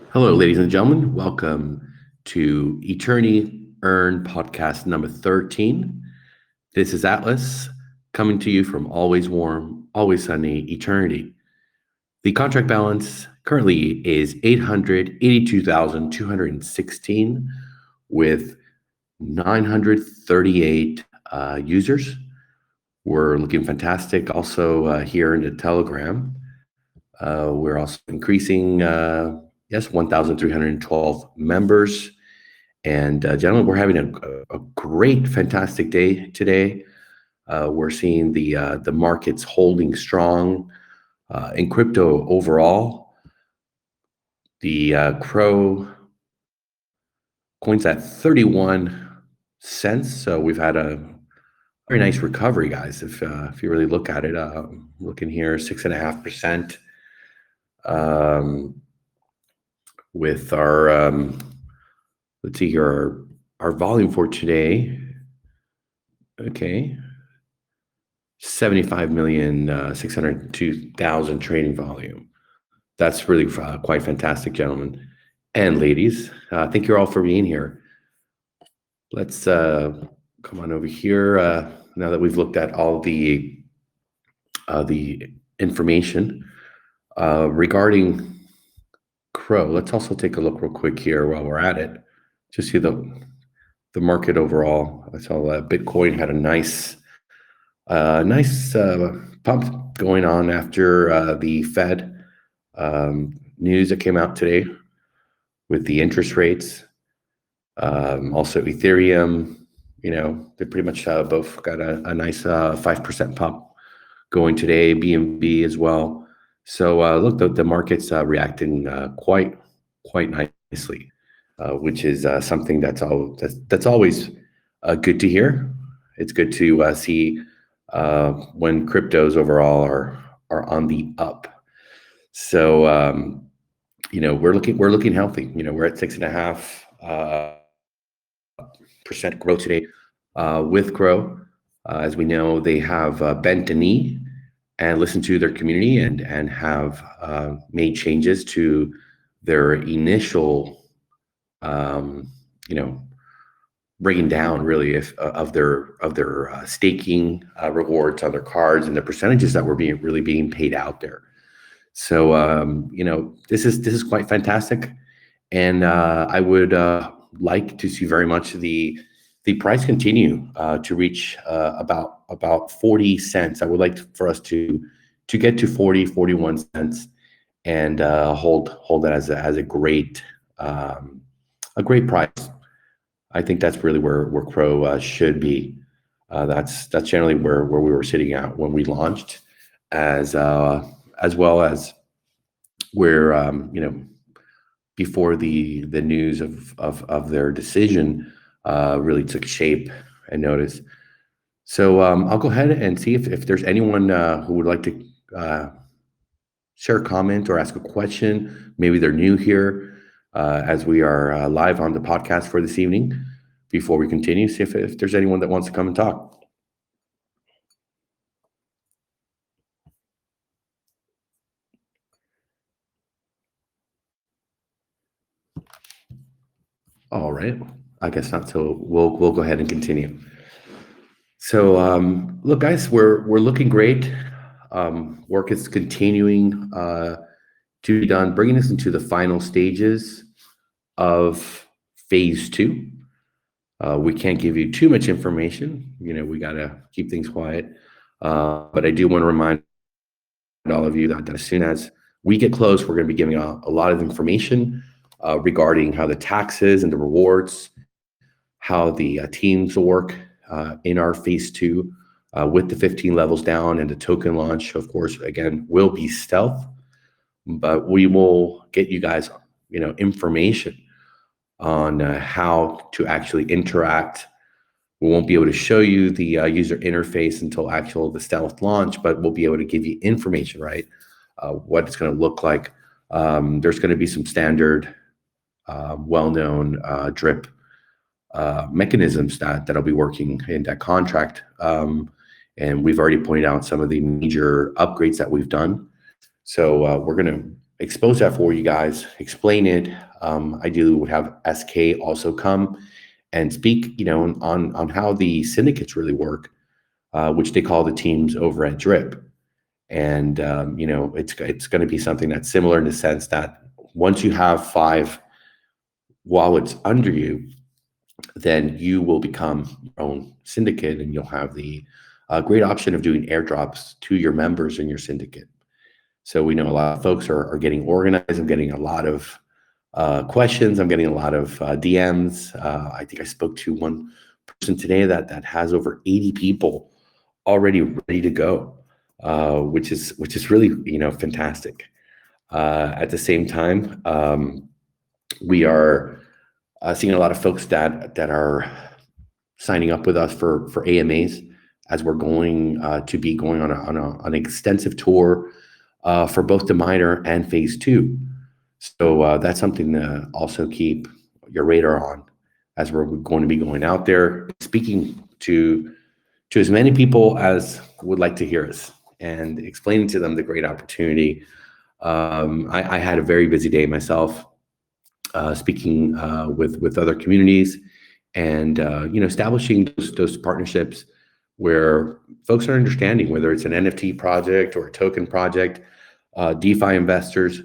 Hello, ladies and gentlemen. Welcome to Eternity Earn podcast number 13. This is Atlas coming to you from always warm, always sunny eternity. The contract balance currently is 882,216 with 938 users. We're looking fantastic. Also, here in the Telegram, we're also increasing, yes, 1,312 members. And gentlemen, we're having a great, fantastic day today. We're seeing the markets holding strong in crypto overall. The Crow coins at 31 cents. So we've had a very nice recovery, guys. If you really look at it, looking here, 6.5%. With our let's see here, our volume for today. Okay, 75,602,000 trading volume. That's really quite fantastic, gentlemen and ladies. Thank you all for being here. Let's come on over here. Now that we've looked at all the information regarding Crow, let's also take a look real quick here while we're at it. Just see the market overall. I saw Bitcoin had a nice pump going on after the Fed news that came out today with the interest rates. Also Ethereum, they pretty much both got a nice 5% pump going today. BNB as well. So look, the market's reacting quite nicely, which is something that's always good to hear. It's good to see when cryptos overall are on the up. So we're looking healthy. We're at 6.5% growth today with Crow. As we know, they have bent a knee and listened to their community and have made changes to their initial, bringing down really of their staking rewards on their cards and the percentages that were being paid out there. So this is quite fantastic, and I would like to see very much the price continue to reach about 40 cents. I would like for us to get to 41 cents and hold that as a great price. I think that's really where Crow should be. That's generally where we were sitting at when we launched, as well as where before the news of their decision really took shape and notice. So I'll go ahead and see if there's anyone who would like to share a comment or ask a question. Maybe they're new here as we are live on the podcast for this evening. Before we continue, see if there's anyone that wants to come and talk. All right, I guess not. So we'll go ahead and continue. So look, guys, we're looking great. Work is continuing to be done, bringing us into the final stages of phase 2. We can't give you too much information. We got to keep things quiet. But I do want to remind all of you that as soon as we get close, we're going to be giving a lot of information regarding how the taxes and the rewards, how the teams will work in our phase 2 with the 15 levels down, and the token launch, of course, again, will be stealth, but we will get you guys, information on how to actually interact. We won't be able to show you the user interface until the stealth launch, but we'll be able to give you information, right? What it's going to look like. There's going to be some standard, well-known drip mechanisms that'll be working in that contract. And we've already pointed out some of the major upgrades that we've done. So we're going to expose that for you guys, explain it. Ideally, would have SK also come and speak, on how the syndicates really work, which they call the teams over at Drip. And it's going to be something that's similar in the sense that once you have 5 wallets under you, then you will become your own syndicate, and you'll have the great option of doing airdrops to your members in your syndicate. So we know a lot of folks are getting organized. I'm getting a lot of questions. I'm getting a lot of DMs. I think I spoke to one person today that has over 80 people already ready to go, which is really fantastic. At the same time, we are seeing a lot of folks that are signing up with us for AMAs, as we're going to be going on an extensive tour for both the minor and phase 2. So that's something to also keep your radar on, as we're going to be going out there speaking to as many people as would like to hear us and explaining to them the great opportunity. I had a very busy day myself, speaking with other communities, and establishing those partnerships where folks are understanding whether it's an NFT project or a token project, DeFi investors,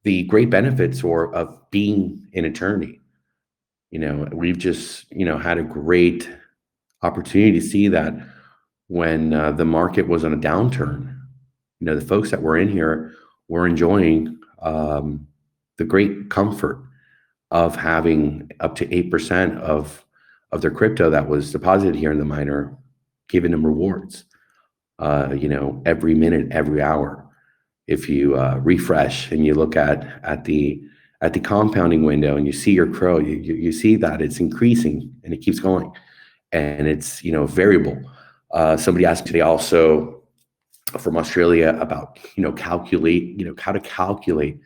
the great benefits of being an attorney. We've just had a great opportunity to see that when the market was on a downturn, the folks that were in here were enjoying the great comfort of having up to 8% of their crypto that was deposited here in the miner, giving them rewards, every minute, every hour. If you refresh and you look at the compounding window and you see your crow, you see that it's increasing and it keeps going, and it's variable. Somebody asked me today also from Australia about calculate how to calculate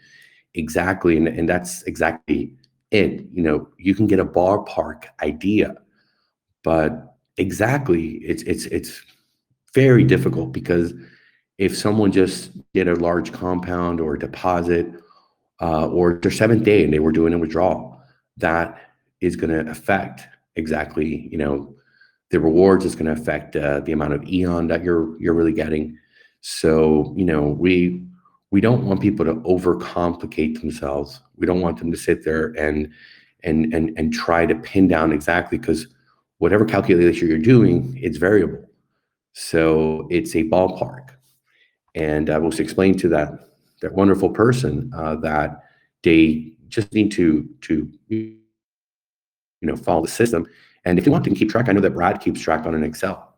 exactly, and that's exactly it. You can get a ballpark idea, but exactly it's very difficult, because if someone just did a large compound or deposit, or their 7th day and they were doing a withdrawal, that is going to affect exactly the rewards. Is going to affect the amount of eon that you're really getting. So we don't want people to overcomplicate themselves. We don't want them to sit there and try to pin down exactly, because whatever calculation you're doing, it's variable. So it's a ballpark. And I was explaining to that wonderful person that they just need to follow the system. And if you want to keep track, I know that Brad keeps track on an Excel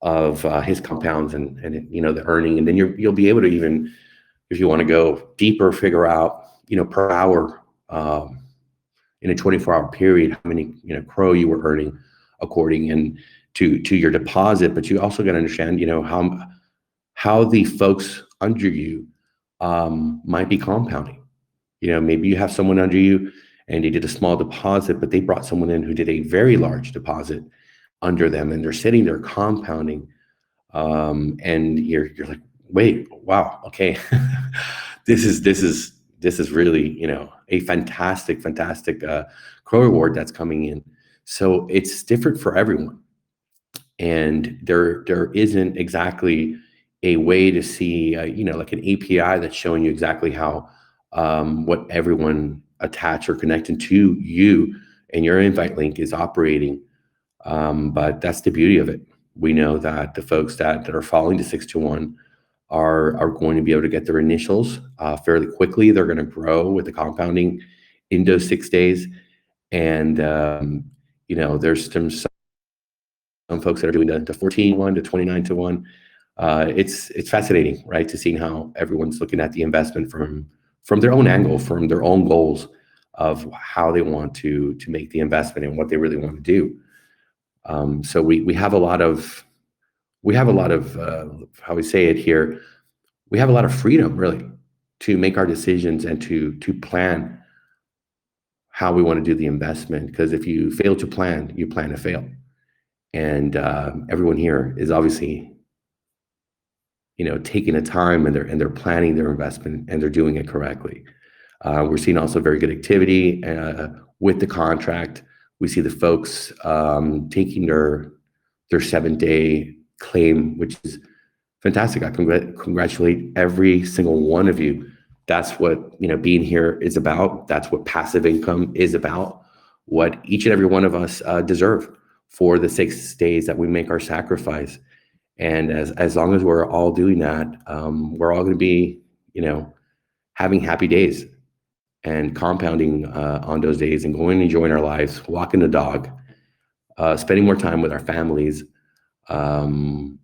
of his compounds and the earning, and then you'll be able to, even if you want to go deeper, figure out per hour, in a 24-hour period, how many crow you were earning according and to your deposit. But you also got to understand how the folks under you might be compounding. Maybe you have someone under you and they did a small deposit, but they brought someone in who did a very large deposit under them, and they're sitting there compounding. And you're like, wait, wow, okay, this is really a fantastic crow reward that's coming in. So it's different for everyone, and there isn't exactly a way to see like an API that's showing you exactly how what everyone attached or connected to you and your invite link is operating. But that's the beauty of it. We know that the folks that are following the 621 are going to be able to get their initials fairly quickly. They're going to grow with the compounding in those 6 days. And there's some folks that are doing the 14-1 to 29-1. It's fascinating, right, to see how everyone's looking at the investment from their own angle, from their own goals of how they want to make the investment and what they really want to do. So we have a lot of how we say it here, we have a lot of freedom really to make our decisions and to plan how we want to do the investment. Because if you fail to plan, you plan to fail. And everyone here is obviously taking the time, and they're planning their investment, and they're doing it correctly. We're seeing also very good activity with the contract. We see the folks taking their 7-day claim, which is fantastic. I congratulate every single one of you. That's what being here is about. That's what passive income is about. What each and every one of us deserve for the 6 days that we make our sacrifice. And as long as we're all doing that, we're all going to be, having happy days and compounding on those days and going and enjoying our lives, walking the dog, spending more time with our families, um,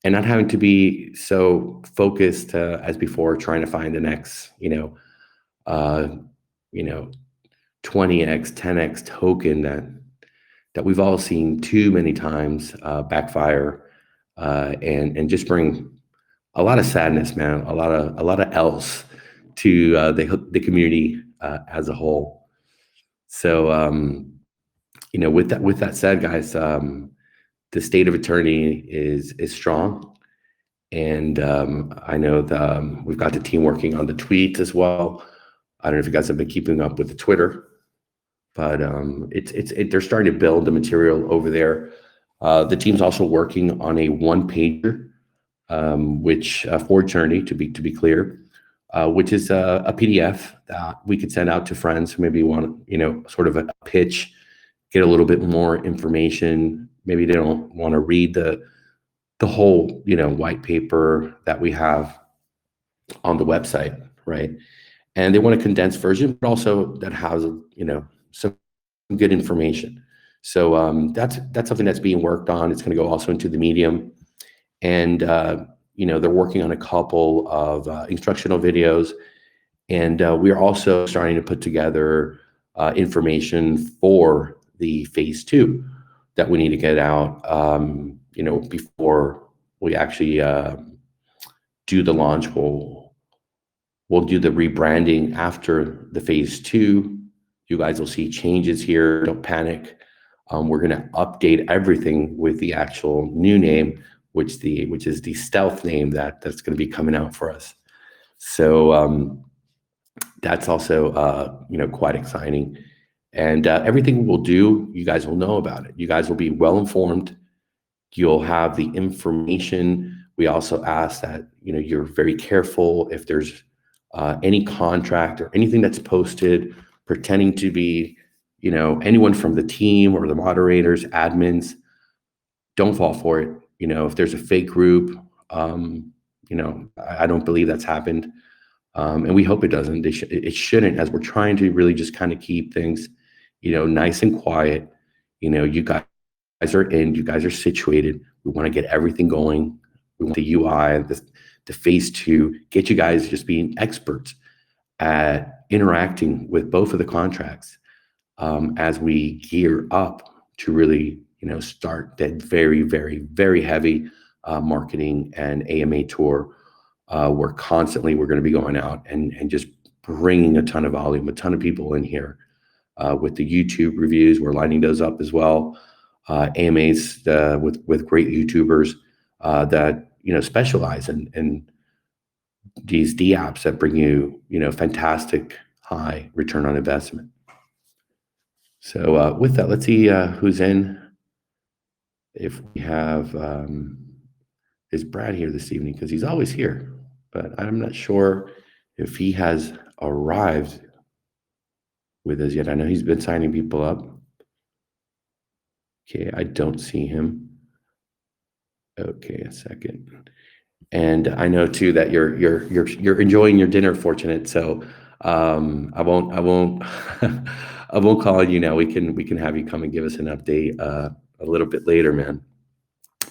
and not having to be so focused as before, trying to find the next, uh, you know, 20x, 10x token that we've all seen too many times backfire, and just bring a lot of sadness, man, a lot of else to the community as a whole. So, with that said, guys, the state of attorney is strong, and I know we've got the team working on the tweets as well. I don't know if you guys have been keeping up with the Twitter, but they're starting to build the material over there. The team's also working on a one pager, which for attorney to be clear, which is a PDF that we could send out to friends who maybe want sort of a pitch, get a little bit more information. Maybe they don't want to read the whole white paper that we have on the website, right? And they want a condensed version, but also that has some good information. So that's something that's being worked on. It's going to go also into the medium, and they're working on a couple of instructional videos, and we are also starting to put together information for the phase two that we need to get out, before we actually do the launch. We'll do the rebranding after the phase two. You guys will see changes here. Don't panic. We're going to update everything with the actual new name, which is the stealth name that's going to be coming out for us. So that's also quite exciting, and everything we'll do, you guys will know about it. You guys will be well informed. You'll have the information. We also ask that you're very careful if there's any contract or anything that's posted pretending to be anyone from the team or the moderators, admins. Don't fall for it. If there's a fake group, I don't believe that's happened, and we hope it doesn't. It shouldn't, as we're trying to really just kind of keep things, nice and quiet. You guys are in. You guys are situated. We want to get everything going. We want the UI, the phase two, get you guys just being experts at interacting with both of the contracts, as we gear up to really, start that very, very, very heavy marketing and AMA tour. We're going to be going out and just bringing a ton of volume, a ton of people in here. With the YouTube reviews, we're lining those up as well. AMAs with great YouTubers that specialize in these D apps that bring you fantastic high return on investment. So with that, let's see who's in. If we have is Brad here this evening, because he's always here, but I'm not sure if he has arrived with us yet. I know he's been signing people up. Okay, I don't see him. Okay, a second. And I know too that you're enjoying your dinner, Fortunate. So I won't I won't call you now. We can have you come and give us an update a little bit later, man.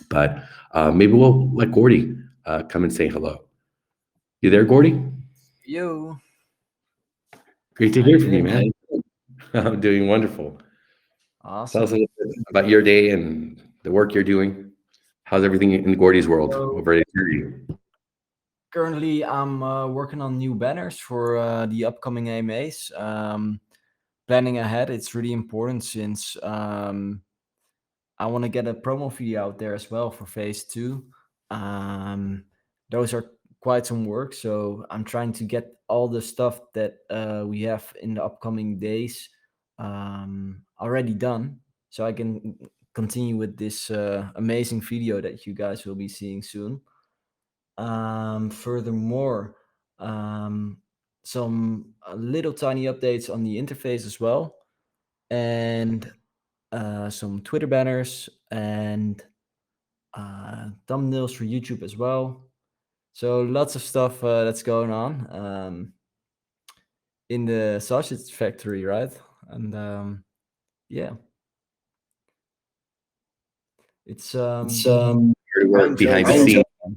But maybe we'll let Gordy come and say hello. You there, Gordy? Yo, Great to how you hear from you, doing, man. man? I'm doing wonderful. Tell us a Awesome. little bit about your day and the work you're doing. How's everything in Gordy's world So over at you? currently, I'm working on new banners for the upcoming AMAs. Planning ahead, it's really important since I want to get a promo video out there as well for phase two. Um, those are quite some work. So I'm trying to get all the stuff that we have in the upcoming days already done, so I can continue with this amazing video that you guys will be seeing soon. Furthermore, um, some little tiny updates on the interface as well, and some Twitter banners and thumbnails for YouTube as well. So lots of stuff that's going on in the sausage factory, right? And yeah, it's Here to I work enjoyed behind the so scenes. much.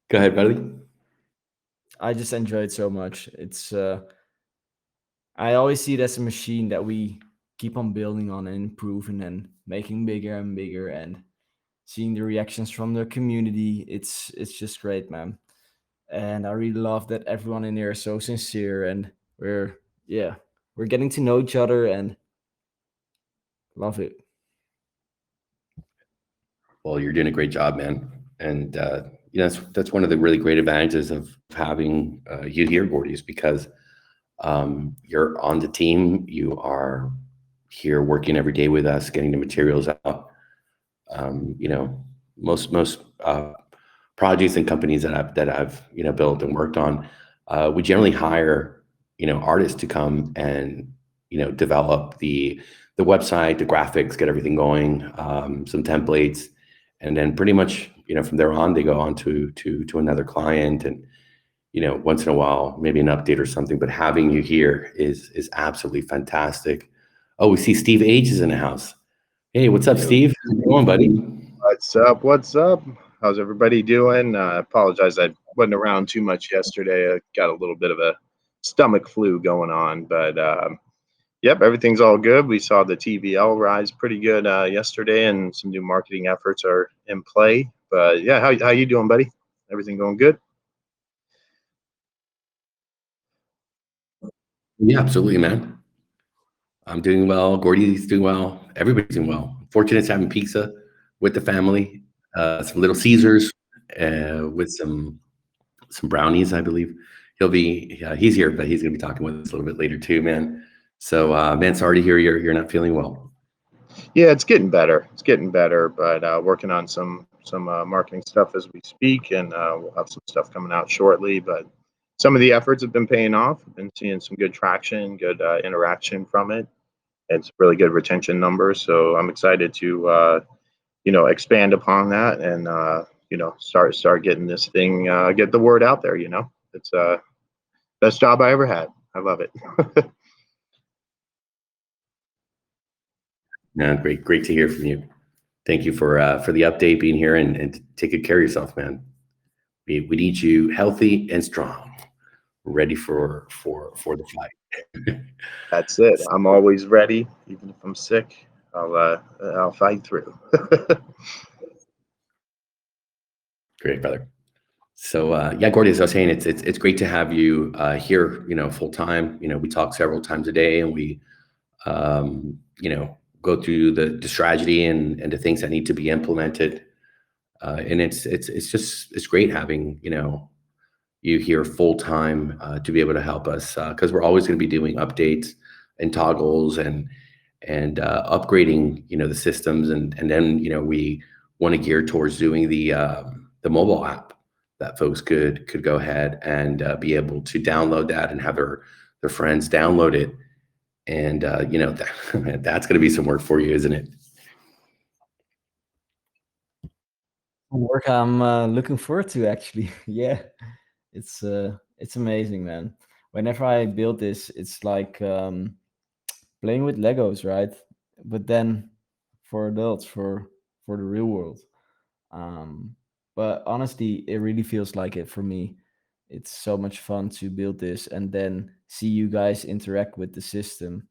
Go ahead, buddy. I just enjoyed so much. It's I always see it as a machine that we keep on building on and improving and making bigger and bigger, and seeing the reactions from the community. It's just great, man. And I really love that everyone in there is so sincere, and we're yeah, we're getting to know each other and love it. Well, you're doing a great job, man. And that's one of the really great advantages of having you here, Gordy, is because you're on the team. You are here working every day with us, getting the materials out. You know, most projects and companies that I've built and worked on, we generally hire artists to come and develop the website, the graphics, get everything going, some templates, and then pretty much from there on they go on to another client, and once in a while maybe an update or something. But having you here is absolutely fantastic. Oh, we see Steve H is in the house. Hey, what's up, Steve? How's it going, buddy? What's up? What's up? How's everybody doing? I apologize. I wasn't around too much yesterday. I got a little bit of a stomach flu going on, but yep, everything's all good. We saw the TVL rise pretty good yesterday, and some new marketing efforts are in play. But yeah, how you doing, buddy? Everything going good? Yeah, absolutely, man. I'm doing well. Gordy's doing well. Everybody's doing well. Fortunate to having pizza with the family, some Little Caesars, with some brownies, I believe. He's here, but he's gonna be talking with us a little bit later too, man. So, man, sorry to hear you're not feeling well. Yeah, it's getting better. It's getting better, but working on some marketing stuff as we speak, and we'll have some stuff coming out shortly. But some of the efforts have been paying off. I've been seeing some good traction, good interaction from it. It's really good retention numbers. So I'm excited to expand upon that and start getting this thing, get the word out there. It's best job I ever had. I love it. Yeah, great to hear from you. Thank you for the update, being here, and take good care of yourself, man. We need you healthy and strong, ready for the fight. That's it. I'm always ready, even if I'm sick. I'll fight through. Great, brother. So yeah, Gordy, as I was saying, it's great to have you here, full time. We talk several times a day, and we go through the strategy and the things that need to be implemented. And it's great having you here full time to be able to help us, because we're always going to be doing updates and toggles and upgrading the systems, and then we want to gear towards doing the mobile app that folks could go ahead and be able to download that and have their friends download it. And that's going to be some work for you, isn't it? Work I'm looking forward to, actually. Yeah, it's amazing, man. Whenever I build this, it's like playing with Legos, right? But then for adults, for the real world. Um, but honestly, it really feels like it for me. It's so much fun to build this and then see you guys interact with the system.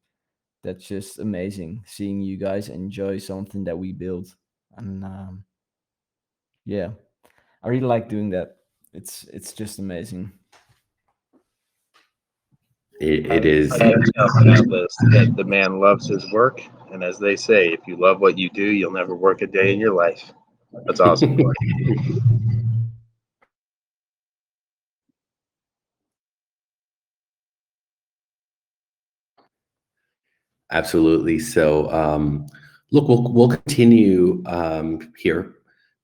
That's just amazing. Seeing you guys enjoy something that we build, and yeah, I really like doing that. It's just amazing. It is. I gotta tell Atlas that the man loves his work, and as they say, if you love what you do, you'll never work a day in your life. That's awesome. Absolutely. So, look, we'll continue here.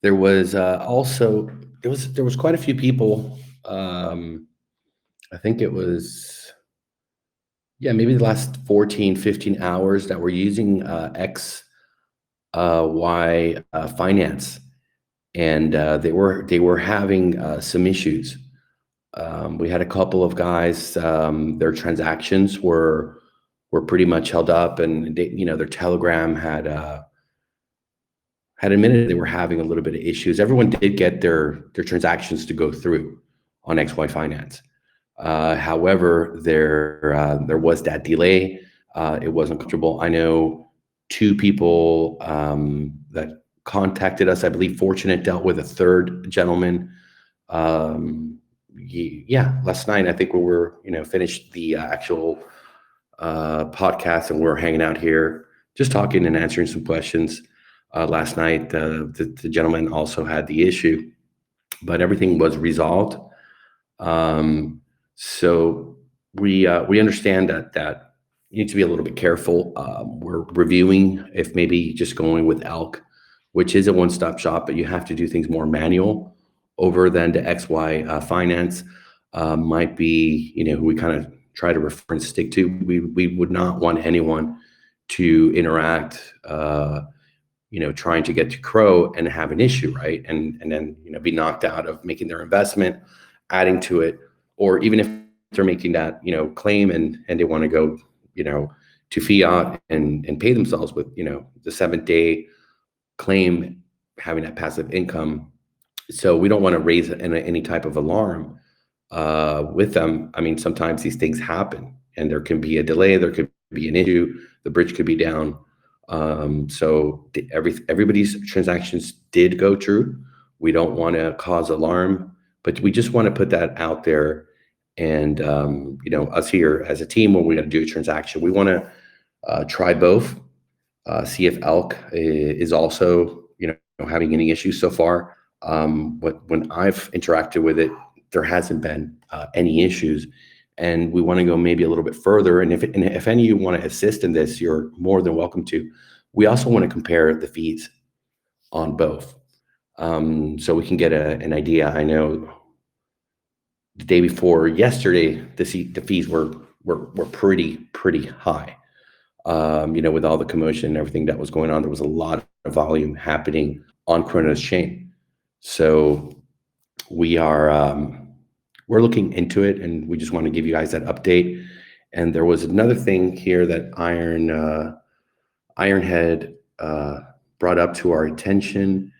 There was also there was quite a few people. I think it was, yeah, maybe the last 14, 15 hours that were using X Y finance, and they were having some issues. We had a couple of guys, their transactions were pretty much held up, and their Telegram had admitted they were having a little bit of issues. Everyone did get their transactions to go through on XY Finance. However, there was that delay. It wasn't comfortable. I know two people that contacted us. I believe Fortunate dealt with a third gentleman. Yeah, last night I think we were finished the actual podcast, and we were hanging out here just talking and answering some questions. Last night, the gentleman also had the issue, but everything was resolved. So we understand that you need to be a little bit careful. We're reviewing if maybe just going with Elk, which is a one-stop shop, but you have to do things more manual over than the XY Finance. Might be, we kind of try to refer and stick to. We would not want anyone to interact, trying to get to Crow and have an issue, right? And then, be knocked out of making their investment, adding to it, or even if they're making that, claim and they want to go, to fiat and pay themselves with, the 7th-day claim, having that passive income. So we don't want to raise any type of alarm with them. I mean, sometimes these things happen, and there can be a delay, there could be an issue, the bridge could be down. So everybody's transactions did go through. We don't want to cause alarm, but we just want to put that out there. And us here as a team, when we're going to do a transaction, we want to try both. See if Elk is also having any issues so far. But when I've interacted with it, there hasn't been any issues, and we want to go maybe a little bit further. And if any of you want to assist in this, you're more than welcome to. We also want to compare the fees on both, so we can get an idea. I know the day before yesterday, the fees were pretty high. With all the commotion and everything that was going on, there was a lot of volume happening on Chrono's chain. So we're looking into it, and we just want to give you guys that update. And there was another thing here that Ironhead brought up to our attention.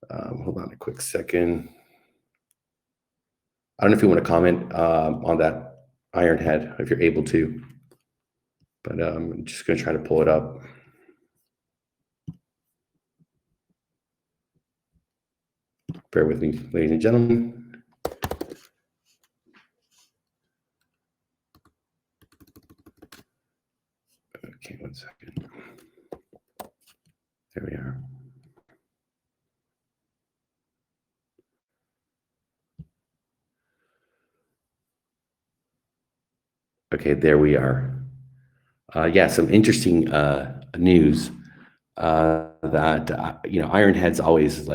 Hold on a quick second. I don't know if you want to comment on that, Ironhead, if you're able to. But I'm just going to try to pull it up. Bear with me, ladies and gentlemen. Okay, 1 second. There we are. Okay, there we are. Yeah, some interesting news that Ironhead's always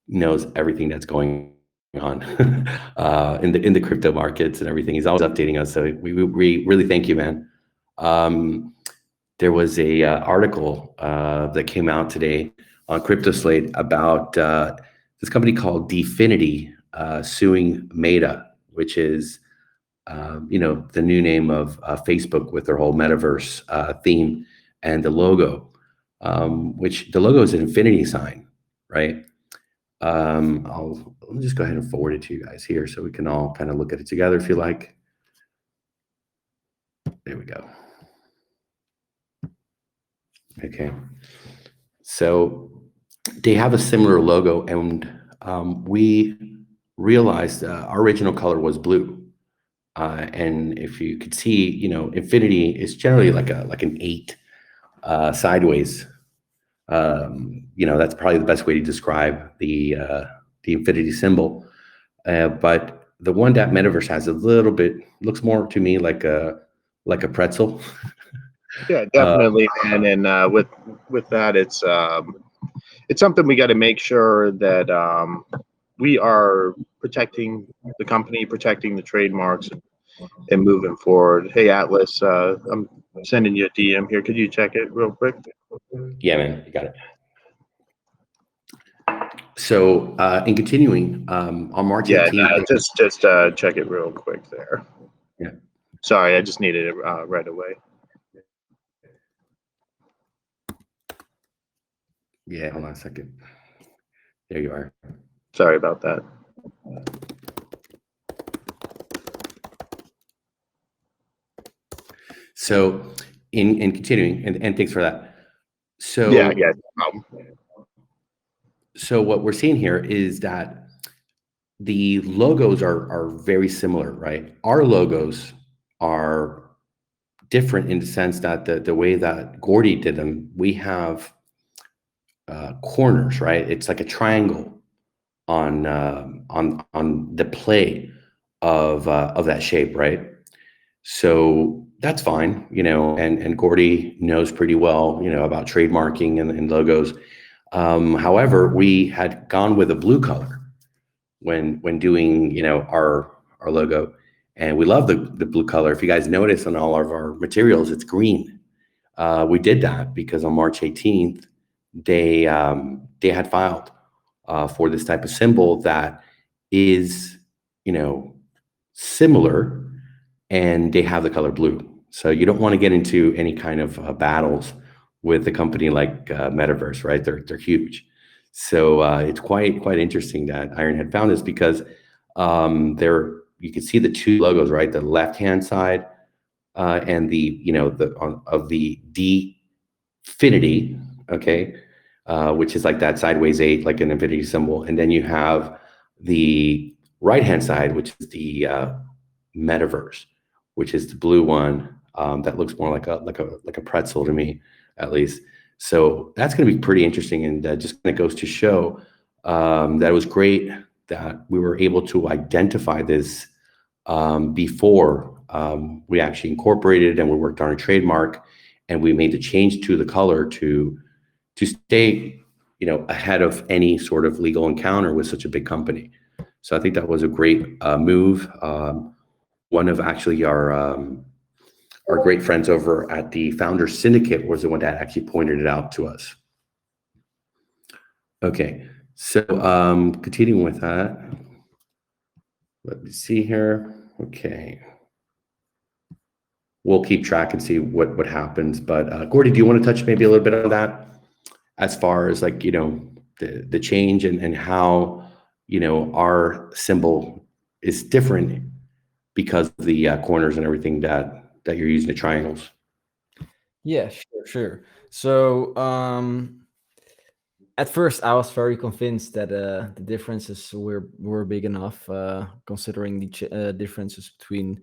knows everything that's going on in the crypto markets and everything. He's always updating us, so we really thank you, man. There was a article that came out today on CryptoSlate about this company called Dfinity suing Meta, which is the new name of Facebook, with their whole metaverse theme and the logo, which the logo is an infinity sign, right? Let me just go ahead and forward it to you guys here so we can all kind of look at it together if you like. There we go. Okay. So they have a similar logo, and we realized our original color was blue. And if you could see, infinity is generally like an 8 sideways. That's probably the best way to describe the infinity symbol. But the one that Metaverse has a little bit looks more to me like a pretzel. Yeah, Uh, definitely, man. And with that, it's something we got to make sure that we are protecting the company, protecting the trademarks, and moving forward. Hey, Atlas, I'm sending you a DM here. Could you check it real quick? yeah, man, you got it. So, in continuing, on March Yeah, 18th, just check it real quick there. yeah, Sorry, I just needed it right away. yeah, hold on a second. There you are. Sorry about that. So, in continuing, and thanks for that. So, Yeah. so what we're seeing here is that the logos are very similar, right? Our logos are different in the sense that the way that Gordy did them, we have corners, right? It's like a triangle on the play of that shape, right? So that's fine, and Gordy knows pretty well, about trademarking and logos. However, we had gone with a blue color when doing, our logo, and we love the blue color. If you guys notice on all of our materials, it's green. We did that because on March 18th, they had filed for this type of symbol that is, similar, and they have the color blue. So you don't want to get into any kind of battles with a company like Metaverse, right? They're huge. So it's quite interesting that Iron had found this because there you can see the two logos, right? The left hand side and the of the Dfinity, okay, which is like that sideways eight, like an infinity symbol, and then you have the right hand side, which is the Metaverse, which is the blue one that looks more like a pretzel to me, at least. So that's going to be pretty interesting, and just kind of goes to show that it was great that we were able to identify this before we actually incorporated and we worked on a trademark, and we made the change to the color to stay, ahead of any sort of legal encounter with such a big company. So I think that was a great move. One of actually our great friends over at the Founders Syndicate was the one that actually pointed it out to us. Okay, so continuing with that, let me see here. Okay, we'll keep track and see what happens. But Gordy, do you want to touch maybe a little bit on that, as far as like the change and how our symbol is different because of the corners and everything that you're using, the triangles. Yeah, sure. So at first, I was very convinced that the differences were big enough, considering the differences between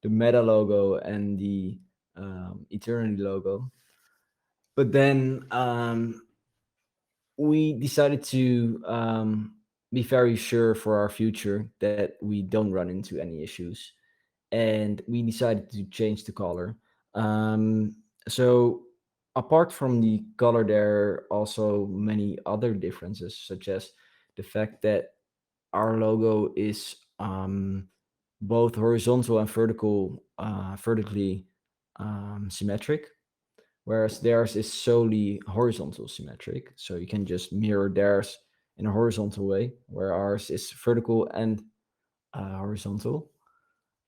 the Meta logo and the Eternity logo. But then we decided to be very sure for our future that we don't run into any issues, and we decided to change the color. So apart from the color, there are also many other differences, such as the fact that our logo is both horizontal and vertically symmetric, whereas theirs is solely horizontal symmetric. So you can just mirror theirs in a horizontal way, where ours is vertical and horizontal.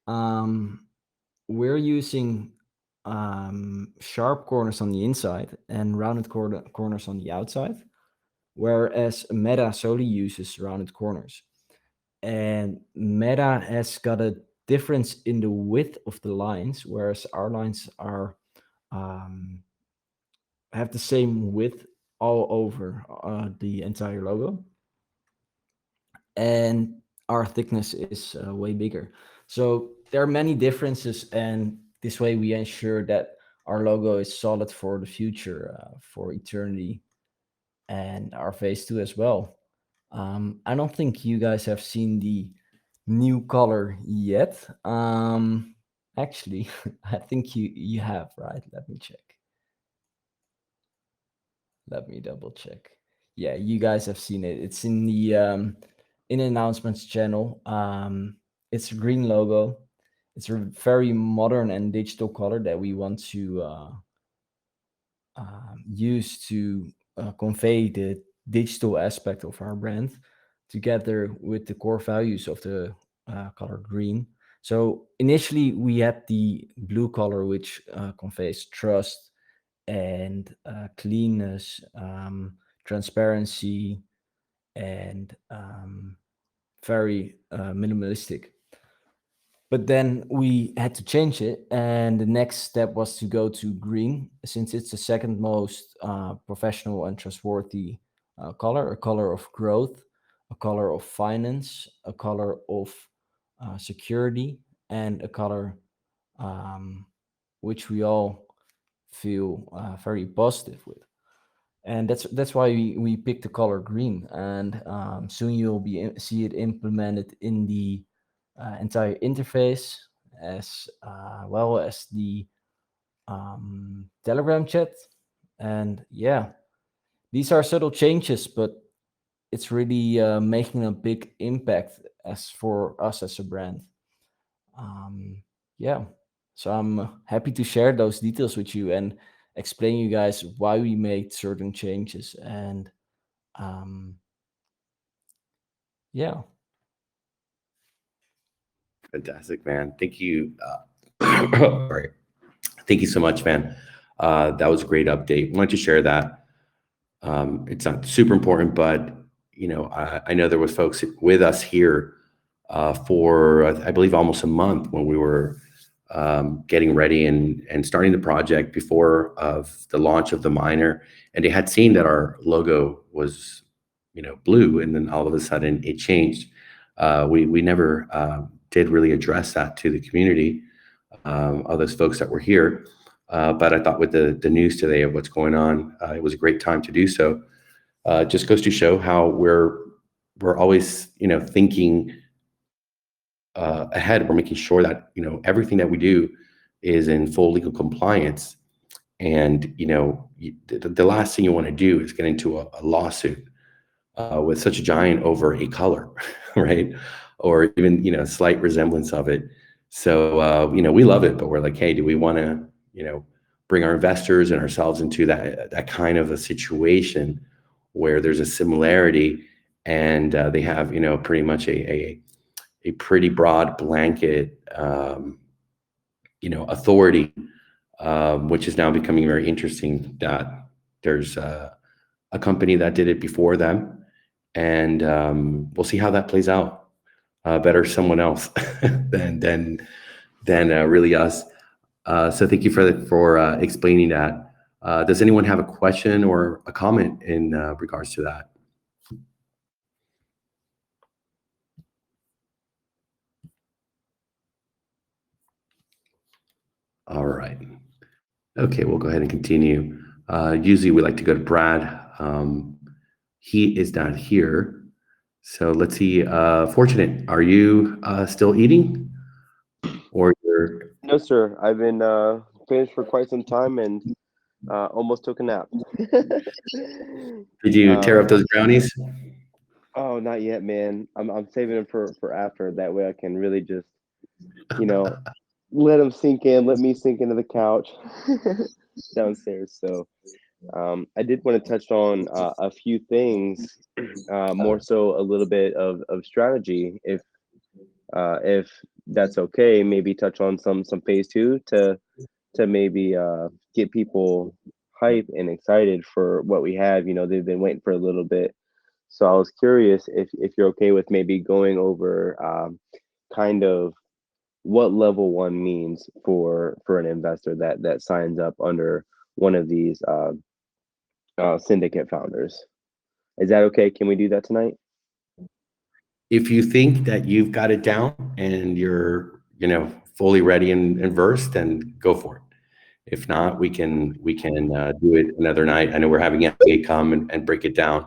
Um, we're using sharp corners on the inside and rounded corners on the outside, whereas Meta solely uses rounded corners. And Meta has got a difference in the width of the lines, whereas our lines are um, have the same width all over the entire logo, and our thickness is way bigger. So there are many differences, and this way we ensure that our logo is solid for the future, for eternity, and our phase 2 as well. I don't think you guys have seen the new color yet. Actually, I think you have, right? Let me check. Let me double check. Yeah, you guys have seen it. It's in the in announcements channel. It's a green logo. It's a very modern and digital color that we want to use to convey the digital aspect of our brand together with the core values of the color green. So initially we had the blue color, which conveys trust and cleanness, transparency, and very minimalistic. But then we had to change it, and the next step was to go to green, since it's the second most professional and trustworthy color, a color of growth, a color of finance, a color of security, and a color which we all feel very positive with. And that's why we picked the color green. And soon you'll see it implemented in the entire interface, as well as the Telegram chat. And yeah, these are subtle changes, but it's really making a big impact as for us as a brand. Yeah, so I'm happy to share those details with you and explain you guys why we made certain changes. And um, yeah, Fantastic, man. Thank you. Sorry. Thank you so much, man. That was a great update. Wanted to share that. It's not super important, but I know there was folks with us here for I believe almost a month when we were getting ready and starting the project before of the launch of the miner, and they had seen that our logo was blue, and then all of a sudden it changed. We never did really address that to the community, all those folks that were here. But I thought with the news today of what's going on, it was a great time to do so. It just goes to show how we're always thinking ahead. We're making sure that everything that we do is in full legal compliance. And the last thing you want to do is get into a lawsuit with such a giant over a color, right? Or even slight resemblance of it. So we love it, but we're like, hey, do we want to bring our investors and ourselves into that kind of a situation where there's a similarity, and they have pretty much a pretty broad blanket authority, which is now becoming very interesting, that there's a company that did it before them, and we'll see how that plays out. Better someone else than really us. So thank you for explaining that. Does anyone have a question or a comment in regards to that? All right. Okay, we'll go ahead and continue. Usually we like to go to Brad. He is not here. So let's see. Fortunate, are you still eating? Or you're... No, sir. I've been finished for quite some time and almost took a nap. Did you tear up those brownies? Oh, not yet, man. I'm saving them for after. That way I can really just, let them sink in. Let me sink into the couch downstairs. So I did want to touch on a few things, more so a little bit of strategy, if that's okay. Maybe touch on some phase two to maybe get people hype and excited for what we have. They've been waiting for a little bit. So I was curious if you're okay with maybe going over kind of what level one means for an investor that signs up under one of these syndicate founders. Is that okay? Can we do that tonight? If you think that you've got it down and you're fully ready and versed, then go for it. If not, we can do it another night. I know we're having MBA come and break it down.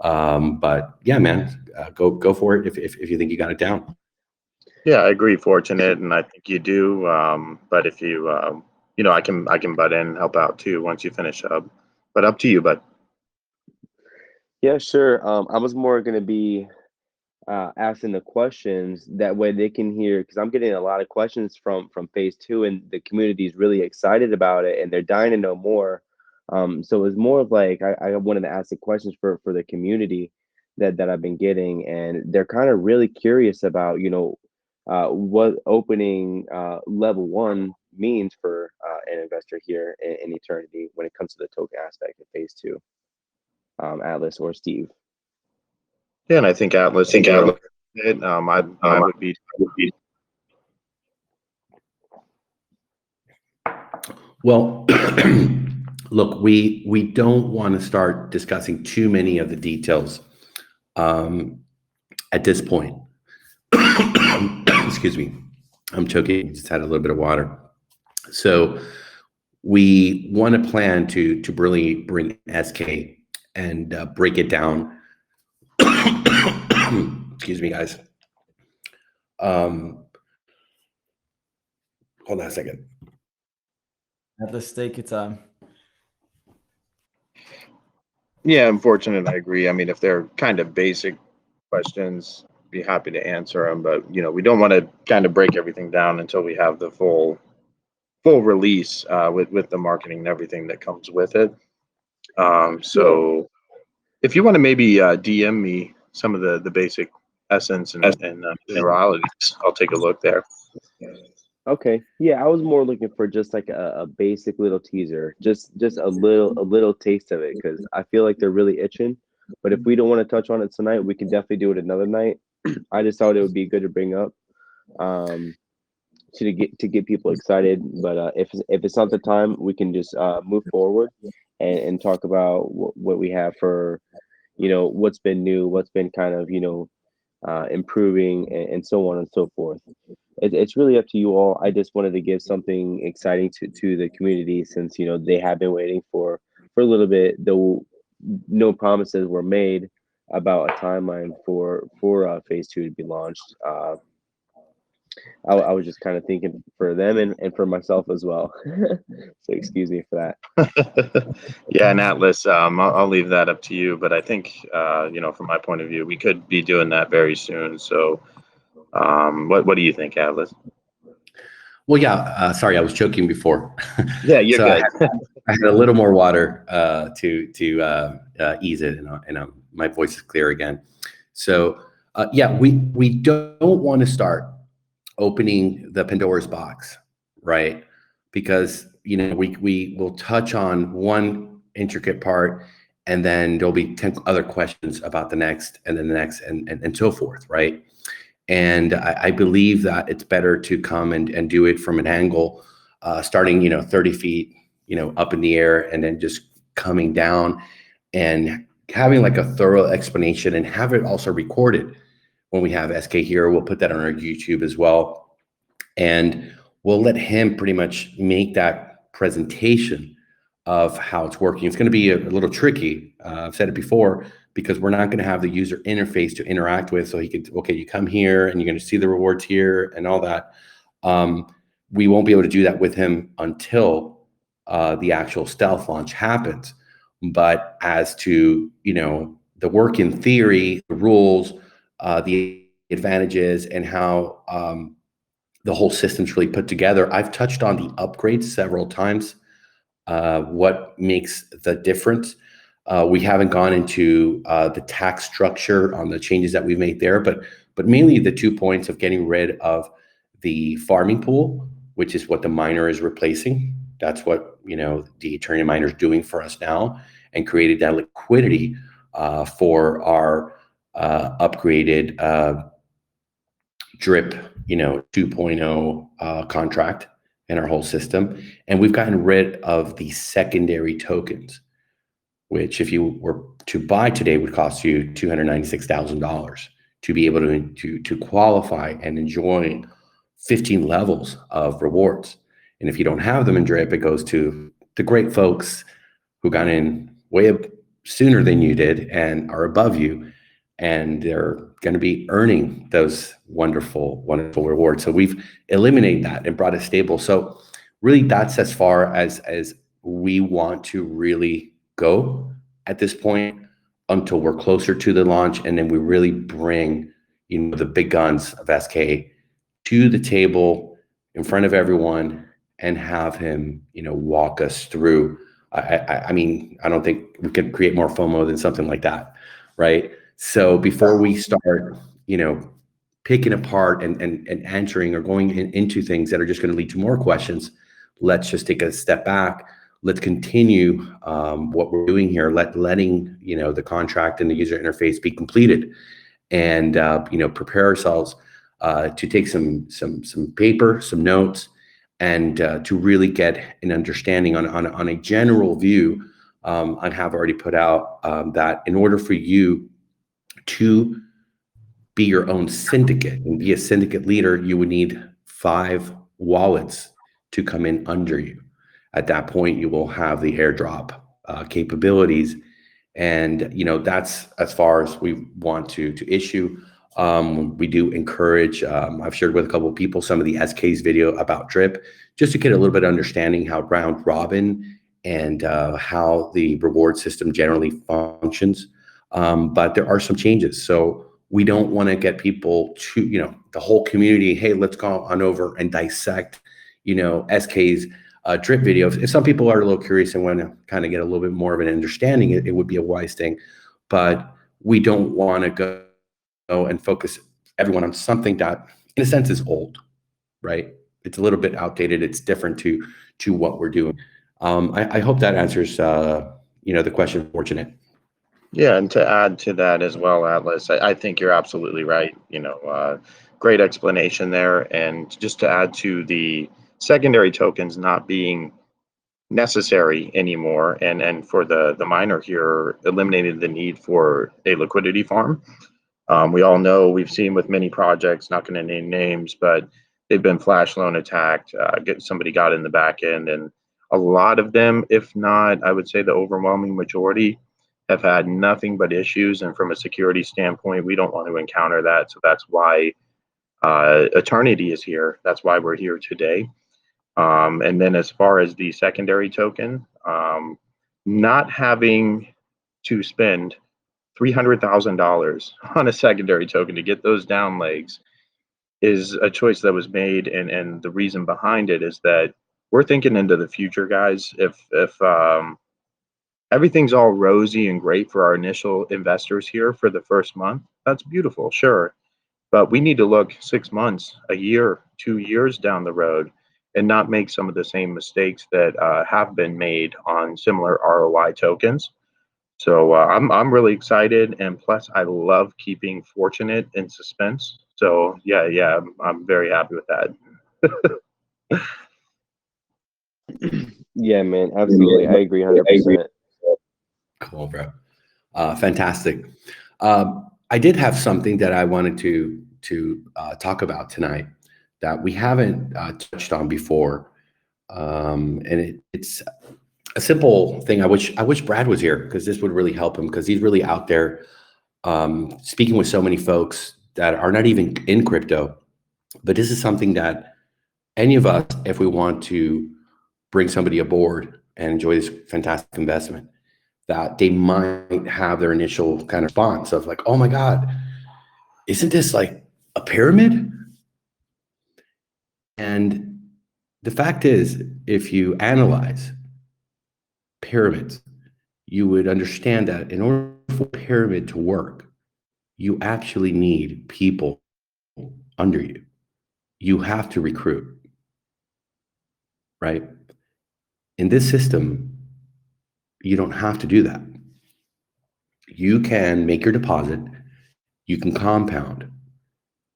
But yeah, man, go for it if you think you got it down. Yeah, I agree. Fortunate, and I think you do. But if you, I can butt in and help out too once you finish up. But up to you. But Yeah, sure. I was more going to be asking the questions that way they can hear, because I'm getting a lot of questions from phase two, and the community is really excited about it and they're dying to know more. So it's more of like I wanted to ask the questions for the community that I've been getting, and they're kind of really curious about what opening level one means for an investor here in Eternity when it comes to the token aspect of phase two. Atlas or Steve. yeah, and I think Atlas, if you're okay with it, I would be. Well, look, we don't want to start discussing too many of the details at this point. Excuse me, I'm choking. Just had a little bit of water. So we want to plan to really bring SK and break it down. Excuse me, guys. Hold on a second. Let's take your time. Yeah, unfortunate. I agree. I mean, if they're kind of basic questions, be happy to answer them. But we don't want to kind of break everything down until we have the full release with the marketing and everything that comes with it. So if you want to maybe DM me some of the basic essence and generalities, I'll take a look there. Okay. Yeah, I was more looking for just like a basic little teaser, just a little taste of it, because I feel like they're really itching. But if we don't want to touch on it tonight, we can definitely do it another night. I just thought it would be good to bring up to get people excited. But if it's not the time, we can just move forward and talk about what we have for what's been new, what's been kind of improving, and so on and so forth. It's really up to you all. I just wanted to give something exciting to the community, since they have been waiting for a little bit, though no promises were made about a timeline for phase two to be launched. I was just kind of thinking for them and for myself as well. So excuse me for that. Yeah, and Atlas, I'll leave that up to you. But I think, from my point of view, we could be doing that very soon. So, what do you think, Atlas? Well, yeah. Sorry, I was choking before. Yeah, you're So good. I had a little more water to ease it, and my voice is clear again. So yeah, we don't want to start opening the Pandora's box, right? Because we will touch on one intricate part, and then there'll be 10 other questions about the next, and then the next, and so forth, right? And I believe that it's better to come and do it from an angle, starting 30 feet, up in the air, and then just coming down and having like a thorough explanation, and have it also recorded when we have SK here. We'll put that on our YouTube as well, and we'll let him pretty much make that presentation of how it's working. It's going to be a little tricky. I've said it before, because we're not going to have the user interface to interact with. So he could, okay, you come here and you're going to see the rewards here and all that. We won't be able to do that with him until the actual stealth launch happens. But as to, the work in theory, the rules, the advantages, and how the whole system's really put together, I've touched on the upgrades several times. What makes the difference? We haven't gone into the tax structure on the changes that we've made there, but mainly the 2 points of getting rid of the farming pool, which is what the miner is replacing. That's what the Eternity miner is doing for us now, and created that liquidity for our upgraded drip 2.0 contract in our whole system. And we've gotten rid of the secondary tokens, which if you were to buy today would cost you $296,000 to be able to qualify and enjoy 15 levels of rewards. And if you don't have them in drip, it goes to the great folks who got in way up sooner than you did and are above you, and they're going to be earning those wonderful, wonderful rewards. So we've eliminated that and brought it stable. So really, that's as far as we want to really go at this point until we're closer to the launch, and then we really bring the big guns of SK to the table in front of everyone and have him walk us through. I mean, I don't think we could create more FOMO than something like that, right? So before we start, picking apart and answering or going into things that are just going to lead to more questions, let's just take a step back. Let's continue what we're doing here, letting the contract and the user interface be completed, and prepare ourselves to take some paper, some notes, and to really get an understanding on a general view. I have already put out that in order for you to be your own syndicate and be a syndicate leader, you would need 5 wallets to come in under you. At that point, you will have the airdrop capabilities, and that's as far as we want to issue. We do encourage. I've shared with a couple of people some of the SK's video about drip, just to get a little bit of understanding how round robin and how the reward system generally functions. But there are some changes, so we don't want to get people to the whole community. Hey, let's go on over and dissect SK's drip videos. If some people are a little curious and want to kind of get a little bit more of an understanding, it would be a wise thing. But we don't want to go and focus everyone on something that, in a sense, is old, right? It's a little bit outdated. It's different to what we're doing. I hope that answers the question, Fortunate. Yeah, and to add to that as well, Atlas, I think you're absolutely right. Great explanation there. And just to add to the secondary tokens not being necessary anymore, and for the miner here, eliminated the need for a liquidity farm. We all know, we've seen with many projects, not going to name names, but they've been flash loan attacked. Somebody got in the back end, and a lot of them, if not, I would say the overwhelming majority, have had nothing but issues. And from a security standpoint, we don't want to encounter that. So that's why Eternity is here. That's why we're here today. And then as far as the secondary token, not having to spend $300,000 on a secondary token to get those down legs is a choice that was made. And the reason behind it is that we're thinking into the future, guys. If everything's all rosy and great for our initial investors here for the first month, that's beautiful, sure. But we need to look 6 months, a year, 2 years down the road, and not make some of the same mistakes that have been made on similar ROI tokens. So I'm really excited, and plus I love keeping Fortunate in suspense. So yeah, I'm very happy with that. Yeah, man, absolutely. I agree 100%. Cool, bro. Fantastic. I did have something that I wanted to talk about tonight that we haven't touched on before, and it's a simple thing. I wish Brad was here, because this would really help him, because he's really out there speaking with so many folks that are not even in crypto. But this is something that any of us, if we want to bring somebody aboard and enjoy this fantastic investment, that they might have their initial kind of response of like, oh my God, isn't this like a pyramid? And the fact is, if you analyze pyramids, you would understand that in order for a pyramid to work, you actually need people under you. You have to recruit, right? In this system, you don't have to do that. You can make your deposit, you can compound,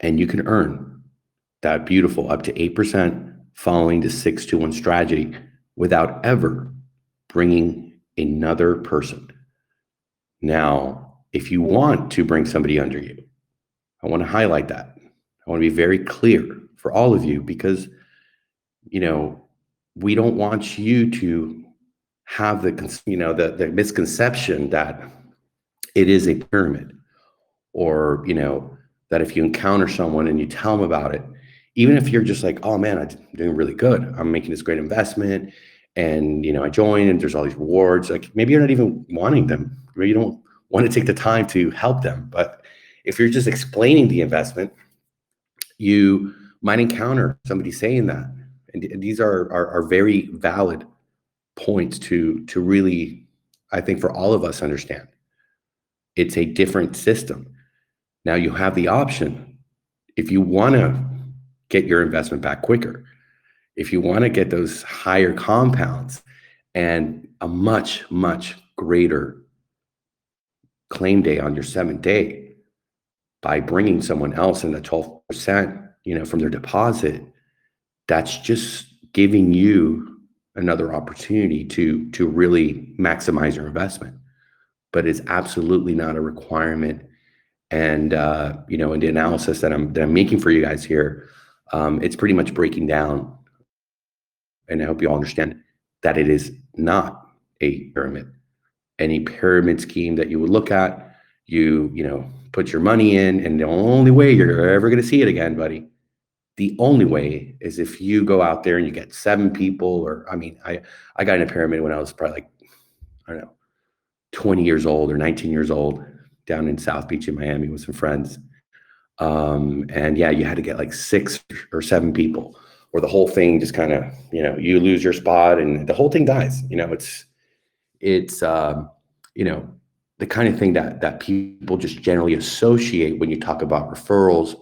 and you can earn that beautiful up to 8% following the 6-to-1 strategy without ever bringing another person. Now, if you want to bring somebody under you, I want to highlight that. I want to be very clear for all of you, because we don't want you to have the misconception that it is a pyramid, or, that if you encounter someone and you tell them about it, even if you're just like, oh man, I'm doing really good, I'm making this great investment, and I joined and there's all these rewards, like maybe you're not even wanting them, maybe you don't want to take the time to help them, but if you're just explaining the investment, you might encounter somebody saying that, and these are very valid points to really, I think, for all of us understand. It's a different system. Now you have the option, if you want to get your investment back quicker, if you want to get those higher compounds and a much, much greater claim day on your 7th day by bringing someone else in at 12%, from their deposit, that's just giving you another opportunity to really maximize your investment. But it's absolutely not a requirement. And in the analysis that I'm making for you guys here, it's pretty much breaking down, and I hope you all understand that it is not a pyramid. Any pyramid scheme that you would look at, you put your money in, and the only way you're ever going to see it again, buddy, the only way is if you go out there and you get 7 people, or I got in a pyramid when I was probably like, I don't know, 20 years old or 19 years old, down in South Beach in Miami with some friends. And yeah, you had to get like 6 or 7 people, or the whole thing just kind of, you lose your spot and the whole thing dies. It's the kind of thing that people just generally associate when you talk about referrals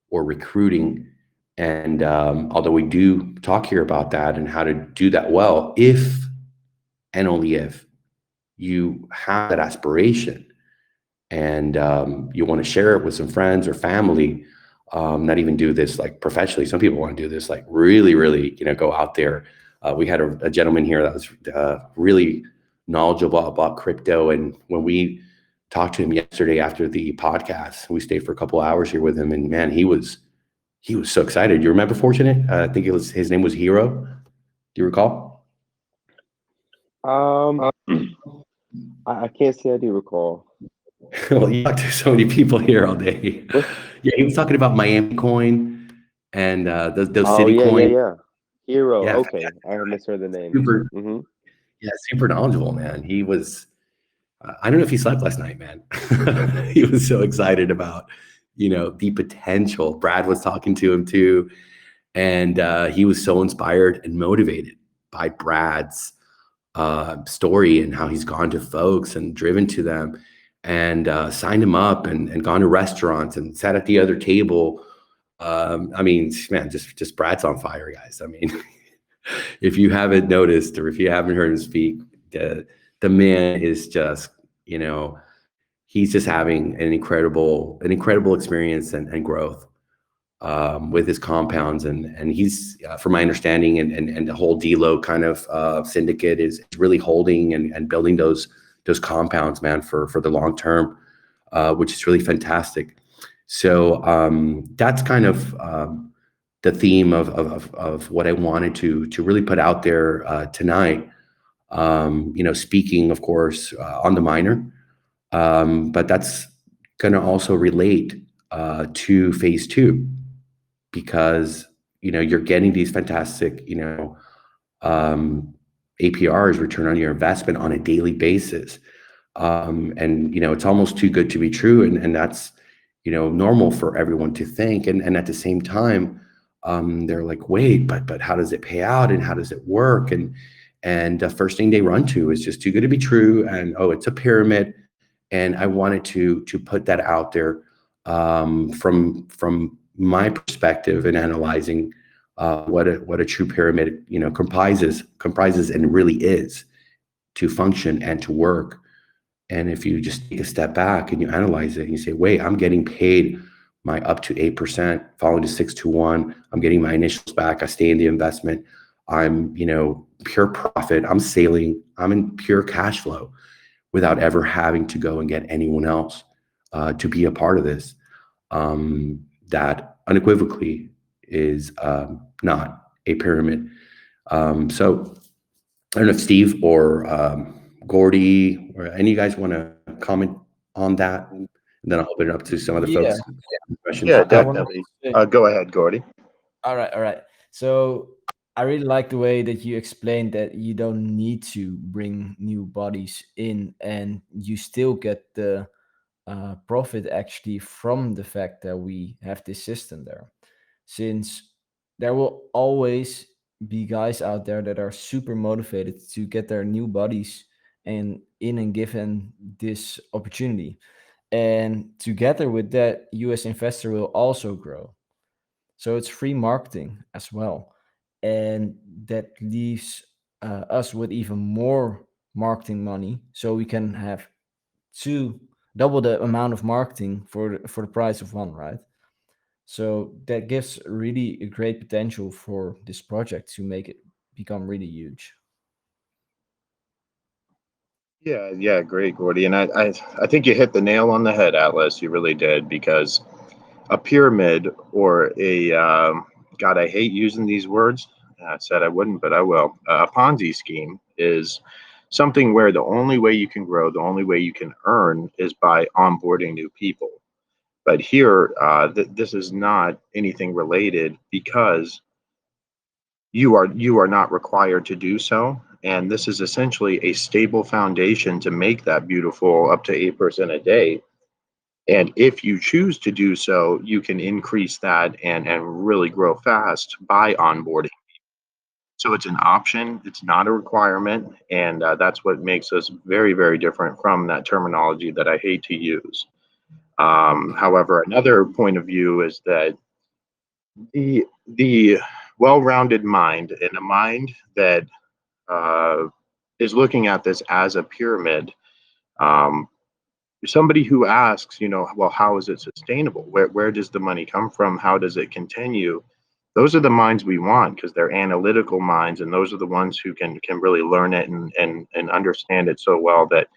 or recruiting. And although we do talk here about that and how to do that well, if and only if you have that aspiration and you want to share it with some friends or family, not even do this like professionally. Some people want to do this like really, really, go out there. We had a gentleman here that was really knowledgeable about crypto. And when we talked to him yesterday after the podcast, we stayed for a couple hours here with him, and man, he was so excited. You remember Fortunate? I think his name was Hero. Do you recall? I can't say I do recall. Well, you talked to so many people here all day. Yeah, he was talking about Miami coin and those city coins. Yeah. Hero. Yeah, Okay, I misheard the name. super, Mm-hmm. yeah, super knowledgeable, man. He was. I don't know if he slept last night, man. He was so excited about, the potential. Brad was talking to him too, and he was so inspired and motivated by Brad's story and how he's gone to folks and driven to them and signed him up and gone to restaurants and sat at the other table. Man, just Brad's on fire, guys. If you haven't noticed or if you haven't heard him speak, the man is just, he's just having an incredible experience and growth with his compounds, and he's, from my understanding, and the whole DLO kind of syndicate is really holding and building those compounds, man, for the long term, which is really fantastic. So that's kind of the theme of what I wanted to really put out there tonight. Speaking, of course, on the minor, but that's going to also relate to phase 2, because you're getting these fantastic APRs, return on your investment, on a daily basis, and it's almost too good to be true, and that's normal for everyone to think, and at the same time, they're like, wait, but how does it pay out, and how does it work, and the first thing they run to is just too good to be true, and it's a pyramid. And I wanted to put that out there from my perspective in analyzing what a true pyramid comprises and really is, to function and to work. And if you just take a step back and you analyze it and you say, wait, I'm getting paid my up to 8%, falling to 6-1. I'm getting my initials back. I stay in the investment. I'm, pure profit. I'm sailing. I'm in pure cash flow without ever having to go and get anyone else to be a part of this. That unequivocally is not a pyramid. So I don't know if Steve or Gordy or any of you guys want to comment on that. And and then I'll open it up to some other Yeah. folks. Questions. Yeah, I wanna definitely. say- Go ahead, Gordy. All right. So I really like the way that you explained that you don't need to bring new bodies in, and you still get the profit actually from the fact that we have this system there. Since there will always be guys out there that are super motivated to get their new bodies and given this opportunity. And together with that, US investor will also grow. So it's free marketing as well. And that leaves us with even more marketing money. So we can have double the amount of marketing for the price of one, right? So that gives really a great potential for this project to make it become really huge. Yeah, great, Gordy. And I think you hit the nail on the head, Atlas. You really did, because a pyramid or a God, I hate using these words. I said I wouldn't, but I will. A Ponzi scheme is something where the only way you can grow, the only way you can earn is by onboarding new people. But here, this is not anything related because you are not required to do so. And this is essentially a stable foundation to make that beautiful up to 8% a day. And if you choose to do so, you can increase that and really grow fast by onboarding. So it's an option, it's not a requirement. And that's what makes us very, very different from that terminology that I hate to use. However, another point of view is that the well-rounded mind, and a mind that uh, is looking at this as a pyramid, um, somebody who asks, well, how is it sustainable? Where does the money come from? How does it continue? Those are the minds we want, because they're analytical minds, and those are the ones who can really learn it and understand it so well that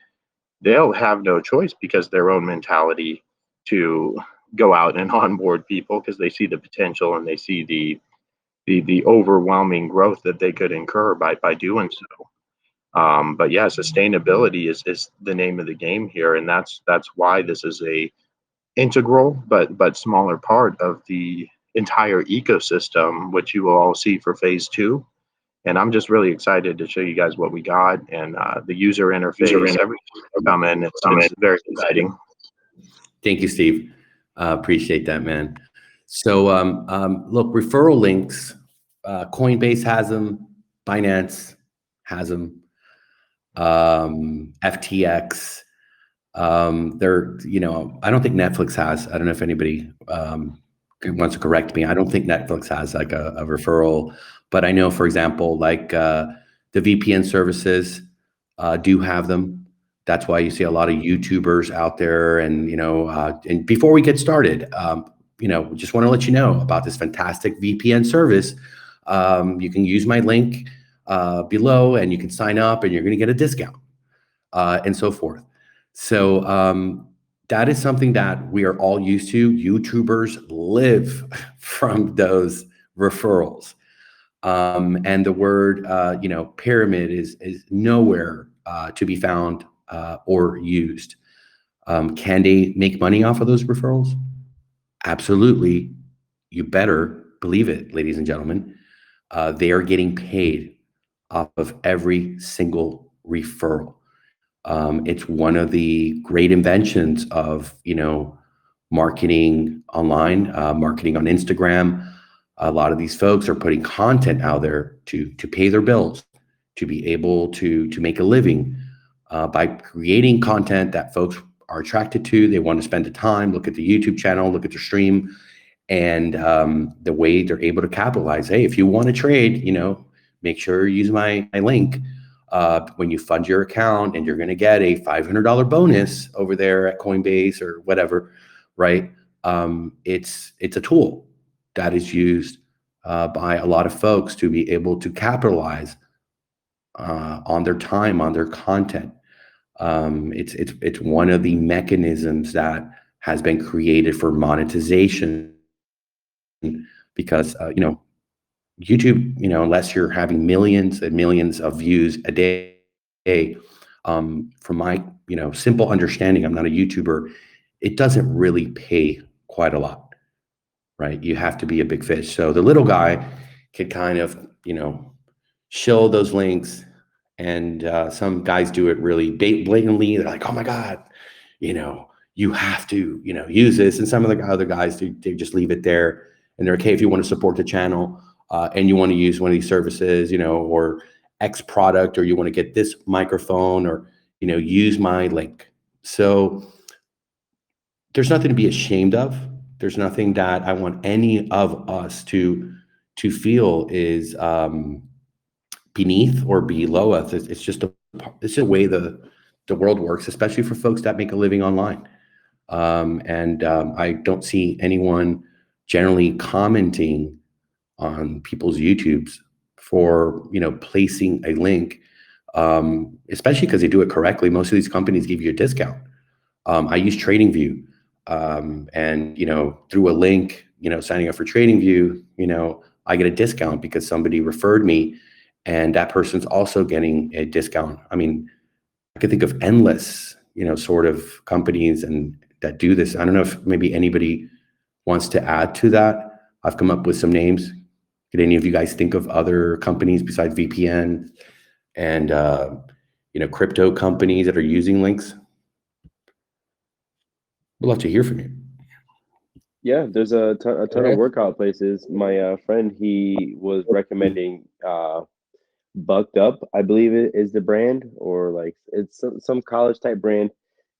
they'll have no choice, because their own mentality, to go out and onboard people, because they see the potential and they see the overwhelming growth that they could incur by doing so. But yeah, sustainability is the name of the game here, and that's why this is a integral but smaller part of the entire ecosystem, which you will all see for phase 2. And I'm just really excited to show you guys what we got, and the user interface, everything coming. It's very exciting. Thank you, Steve. Appreciate that, man. So, look, referral links. Coinbase has them. Binance has them. FTX. I don't think Netflix has. I don't know if anybody wants to correct me. I don't think Netflix has like a referral, but I know, for example, like the VPN services do have them. That's why you see a lot of YouTubers out there. And and before we get started, just want to let you know about this fantastic VPN service. You can use my link below, and you can sign up, and you're going to get a discount, and so forth. So that is something that we are all used to. YouTubers live from those referrals. And the word, pyramid is nowhere to be found or used. Can they make money off of those referrals? Absolutely. You better believe it, ladies and gentlemen. They are getting paid off of every single referral. It's one of the great inventions of, marketing online, marketing on Instagram. A lot of these folks are putting content out there to pay their bills, to be able to make a living by creating content that folks are attracted to. They want to spend the time, look at the YouTube channel, look at their stream, and the way they're able to capitalize. Hey, if you want to trade, make sure you use my link when you fund your account, and you're going to get a $500 bonus over there at Coinbase or whatever, right? It's a tool that is used by a lot of folks to be able to capitalize on their time, on their content. It's one of the mechanisms that has been created for monetization, because YouTube, unless you're having millions and millions of views a day, from my simple understanding, I'm not a YouTuber, it doesn't really pay quite a lot, right? You have to be a big fish. So the little guy can kind of, show those links, and some guys do it really blatantly. They're like, oh my God, you have to, use this. And some of the other guys, they just leave it there. And they're okay if you want to support the channel and you want to use one of these services, or X product, or you want to get this microphone, or, use my link. So there's nothing to be ashamed of. There's nothing that I want any of us to feel is beneath or below us. It's just a way the world works, especially for folks that make a living online. And I don't see anyone generally commenting on people's YouTubes for placing a link, especially because they do it correctly. Most of these companies give you a discount. I use TradingView, and through a link, signing up for TradingView, I get a discount because somebody referred me, and that person's also getting a discount. I mean, I could think of endless, sort of companies and that do this. I don't know if maybe anybody wants to add to that. I've come up with some names. Did any of you guys think of other companies besides VPN and crypto companies that are using links? We'd love to hear from you. Yeah, there's a ton of workout places. My friend, he was recommending Bucked Up, I believe it is the brand, or like it's some college type brand.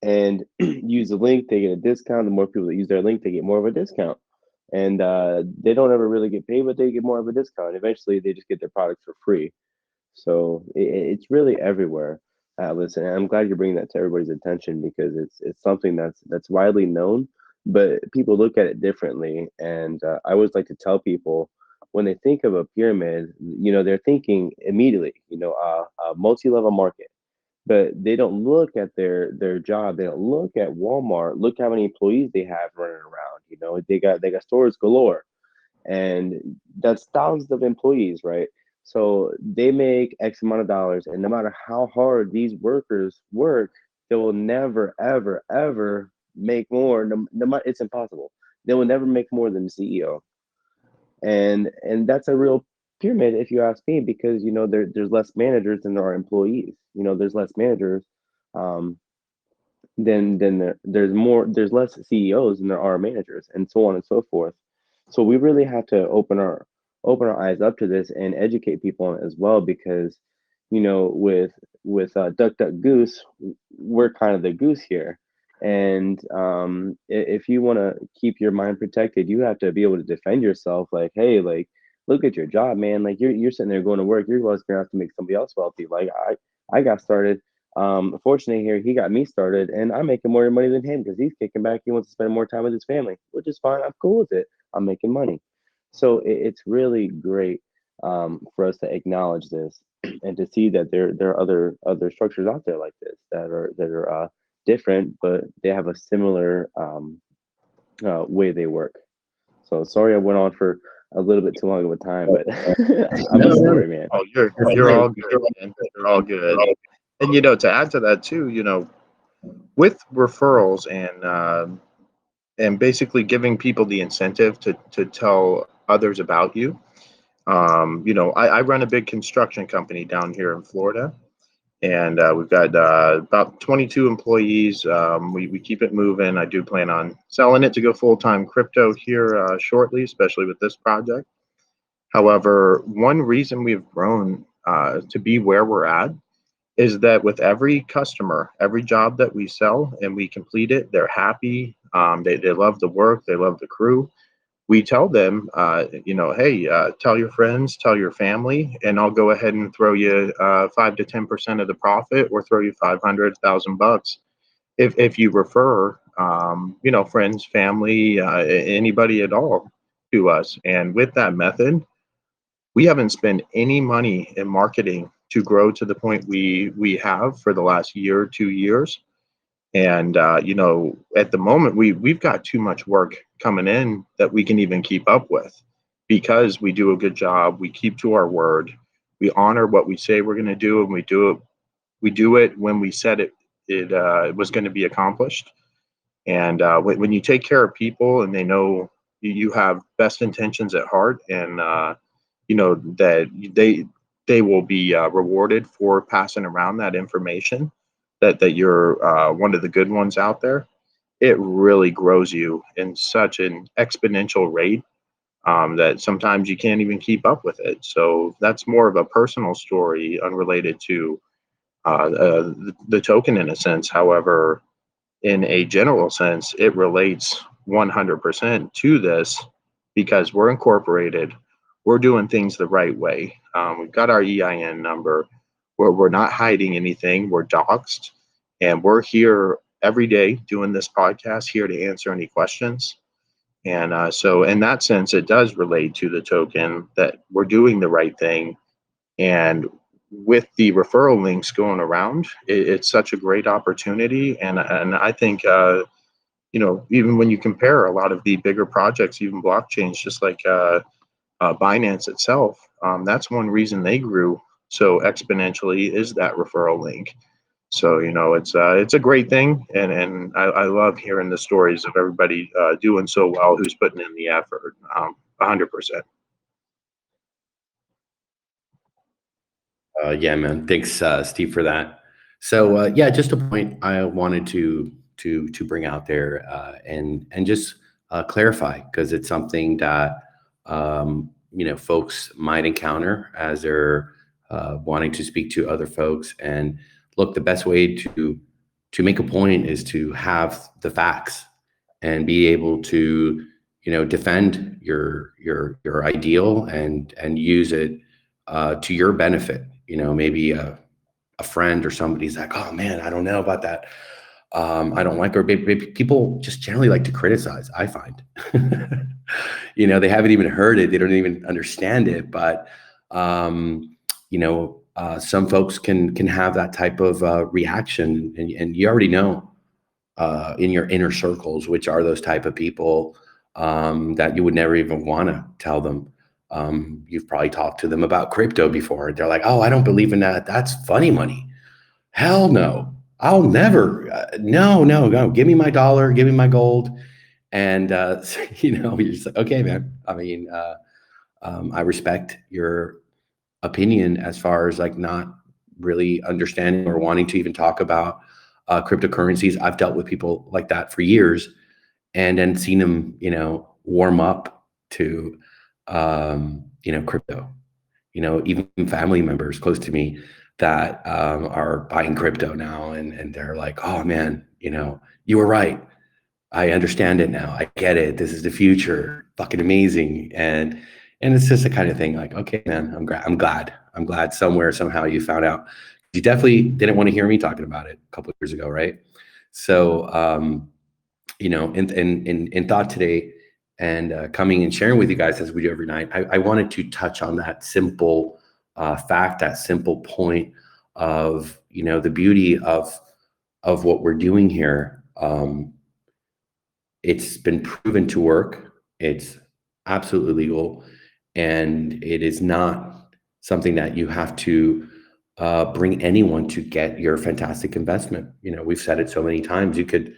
And use the link, they get a discount. The more people that use their link, they get more of a discount. And they don't ever really get paid, but they get more of a discount. Eventually, they just get their products for free. So it's really everywhere. Listen, I'm glad you're bringing that to everybody's attention, because it's something that's widely known, but people look at it differently. And I always like to tell people, when they think of a pyramid, they're thinking immediately, a multi-level market, but they don't look at their job. They don't look at Walmart. Look how many employees they have running around. They got stores galore, and that's thousands of employees, right? So they make X amount of dollars, and no matter how hard these workers work, they will never, ever, ever make more. It's impossible. They will never make more than the CEO, and that's a real pyramid, if you ask me, because there's less managers than there are employees. There's less managers, um, there's less CEOs than there are managers, and so on and so forth. So we really have to open our eyes up to this and educate people on it as well, because with Duck Duck Goose, we're kind of the goose here. And if you want to keep your mind protected, you have to be able to defend yourself. Like, hey, like, look at your job, man. Like, you're sitting there going to work. You're always gonna have to make somebody else wealthy. Like, I got started. Fortunately, here he got me started, and I'm making more money than him because he's kicking back. He wants to spend more time with his family, which is fine. I'm cool with it. I'm making money. So it's really great, for us to acknowledge this and to see that there are other structures out there like this that are different, but they have a similar way they work. So sorry I went on for a little bit too long of a time, but I'm a story man. Oh, you're all good, man. You're all good. And to add to that too, with referrals and basically giving people the incentive to tell others about you. I run a big construction company down here in Florida, and we've got about 22 employees. We keep it moving. I do plan on selling it to go full-time crypto here shortly, especially with this project. However, one reason we've grown to be where we're at is that with every customer, every job that we sell and we complete it, they're happy. They love the work. They love the crew. We tell them, hey, tell your friends, tell your family, and I'll go ahead and throw you 5 to 10% of the profit, or throw you $500,000 if you refer, friends, family, anybody at all to us. And with that method, we haven't spent any money in marketing to grow to the point we have for the last year, 2 years. And at the moment, we've got too much work coming in that we can even keep up with, because we do a good job. We keep to our word. We honor what we say we're going to do, and we do it. We do it when we said it was going to be accomplished. And when you take care of people and they know you have best intentions at heart, and that they will be rewarded for passing around that information, that you're one of the good ones out there, it really grows you in such an exponential rate, that sometimes you can't even keep up with it. So that's more of a personal story unrelated to the token in a sense. However, in a general sense, it relates 100% to this because we're incorporated. We're doing things the right way. We've got our EIN number. We're not hiding anything. We're doxxed. And we're here every day doing this podcast, here to answer any questions. And so, in that sense, it does relate to the token that we're doing the right thing. And with the referral links going around, it's such a great opportunity. And I think, even when you compare a lot of the bigger projects, even blockchains, just like Binance itself, that's one reason they grew so exponentially, is that referral link. So it's a great thing, and I love hearing the stories of everybody doing so well who's putting in the effort. 100%. Yeah, man. Thanks, Steve, for that. So, yeah, just a point I wanted to bring out there, and just clarify, because it's something that folks might encounter as they're wanting to speak to other folks. And look, the best way to make a point is to have the facts and be able to defend your ideal and use it to your benefit. Maybe a friend or somebody's like, oh man, I don't know about that. I don't like, or people just generally like to criticize, I find. They haven't even heard it. They don't even understand it. But, some folks can have that type of reaction. And you already know in your inner circles, which are those type of people that you would never even want to tell them. You've probably talked to them about crypto before. They're like, oh, I don't believe in that. That's funny money. Hell no. I'll never. No. Give me my dollar. Give me my gold. And, you're just like, okay, man. I mean, I respect your opinion as far as like not really understanding or wanting to even talk about cryptocurrencies. I've dealt with people like that for years, and then seen them, warm up to, crypto. Even family members close to me that are buying crypto now, and they're like, oh man, you were right. I understand it now. I get it. This is the future. Fucking amazing. And it's just the kind of thing like, okay, man, I'm glad somewhere, somehow you found out. You definitely didn't want to hear me talking about it a couple of years ago, right? So, in thought today, and coming and sharing with you guys as we do every night, I wanted to touch on that simple fact, that simple point of, the beauty of what we're doing here. It's been proven to work. It's absolutely legal, and it is not something that you have to bring anyone to get your fantastic investment. We've said it so many times. You could,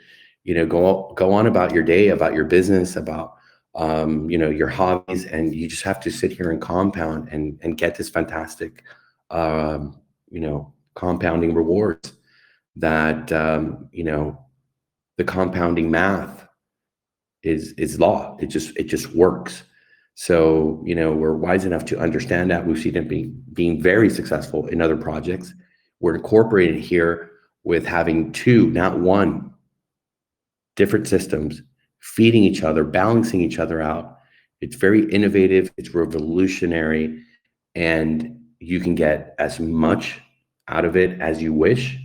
go on about your day, about your business, about your hobbies, and you just have to sit here and compound and get this fantastic, compounding rewards that the compounding math is law. It just works. So, we're wise enough to understand that. We've seen it being very successful in other projects. We're incorporated here with having two, not one, different systems, feeding each other, balancing each other out. It's very innovative. It's revolutionary. And you can get as much out of it as you wish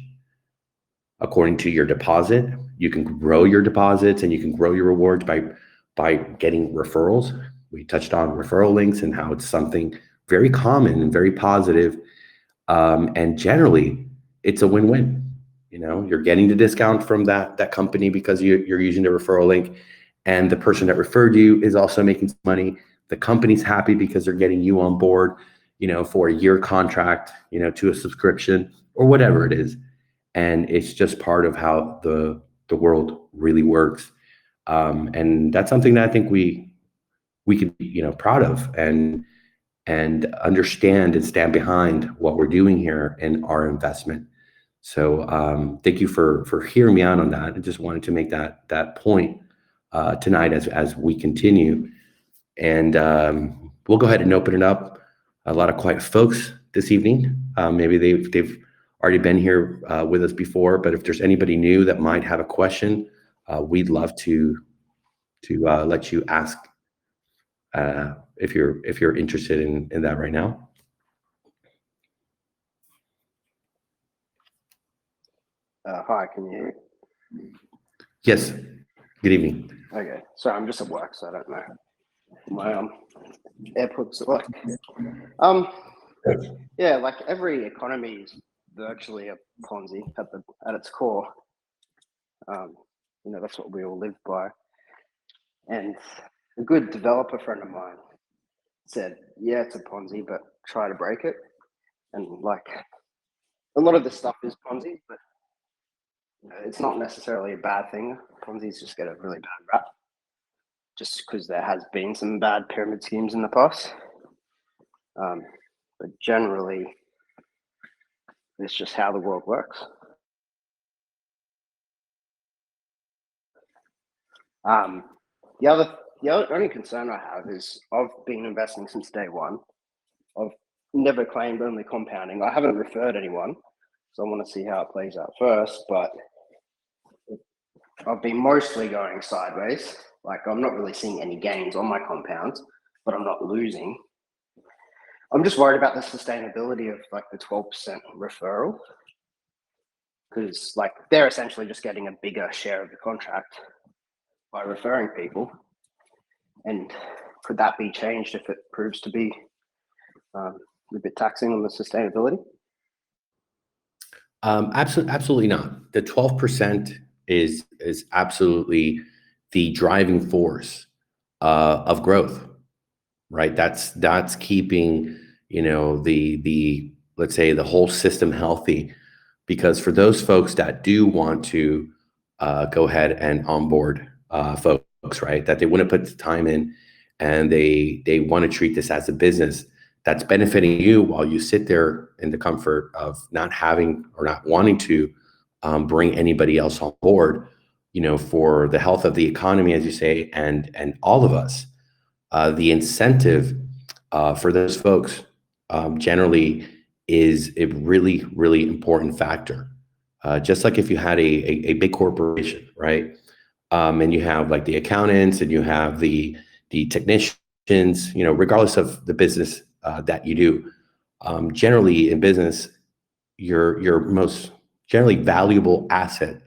according to your deposit. You can grow your deposits and you can grow your rewards by getting referrals. We touched on referral links and how it's something very common and very positive. And generally, it's a win-win. You're getting the discount from that company because you're using the referral link, and the person that referred you is also making some money. The company's happy because they're getting you on board, for a year contract, to a subscription or whatever it is. And it's just part of how the the world really works. And that's something that I think we could be, proud of, and understand and stand behind what we're doing here in our investment. So thank you for hearing me out on that. I just wanted to make that point tonight as we continue. And we'll go ahead and open it up. A lot of quiet folks this evening. Maybe they've already been here with us before, but if there's anybody new that might have a question, we'd love to let you ask if you're interested in that right now. Hi, can you hear me? Yes. Good evening. Okay, sorry, I'm just at work, so I don't know. My AirPods at work. Yeah, like every economy is virtually a Ponzi at its core. That's what we all live by. And a good developer friend of mine said, "Yeah, it's a Ponzi, but try to break it." And like a lot of this stuff is Ponzi, but it's not necessarily a bad thing. Ponzi's just get a really bad rap, just because there has been some bad pyramid schemes in the past. But generally, it's just how the world works. The only concern I have is I've been investing since day one. I've never claimed only compounding. I haven't referred anyone, so I want to see how it plays out first. But I've been mostly going sideways. Like I'm not really seeing any gains on my compounds, but I'm not losing. I'm just worried about the sustainability of like the 12% referral, because like they're essentially just getting a bigger share of the contract by referring people. And could that be changed if it proves to be a bit taxing on the sustainability? Absolutely not. The 12% is absolutely the driving force of growth, right? That's keeping the let's say the whole system healthy, because for those folks that do want to go ahead and onboard folks, right, that they want to put the time in, and they want to treat this as a business that's benefiting you while you sit there in the comfort of not having or not wanting to bring anybody else on board, for the health of the economy, as you say, and all of us. The incentive for those folks generally is a really, really important factor. Just like if you had a big corporation, right? And you have like the accountants and you have the technicians, regardless of the business that you do. Generally in business, your most generally valuable asset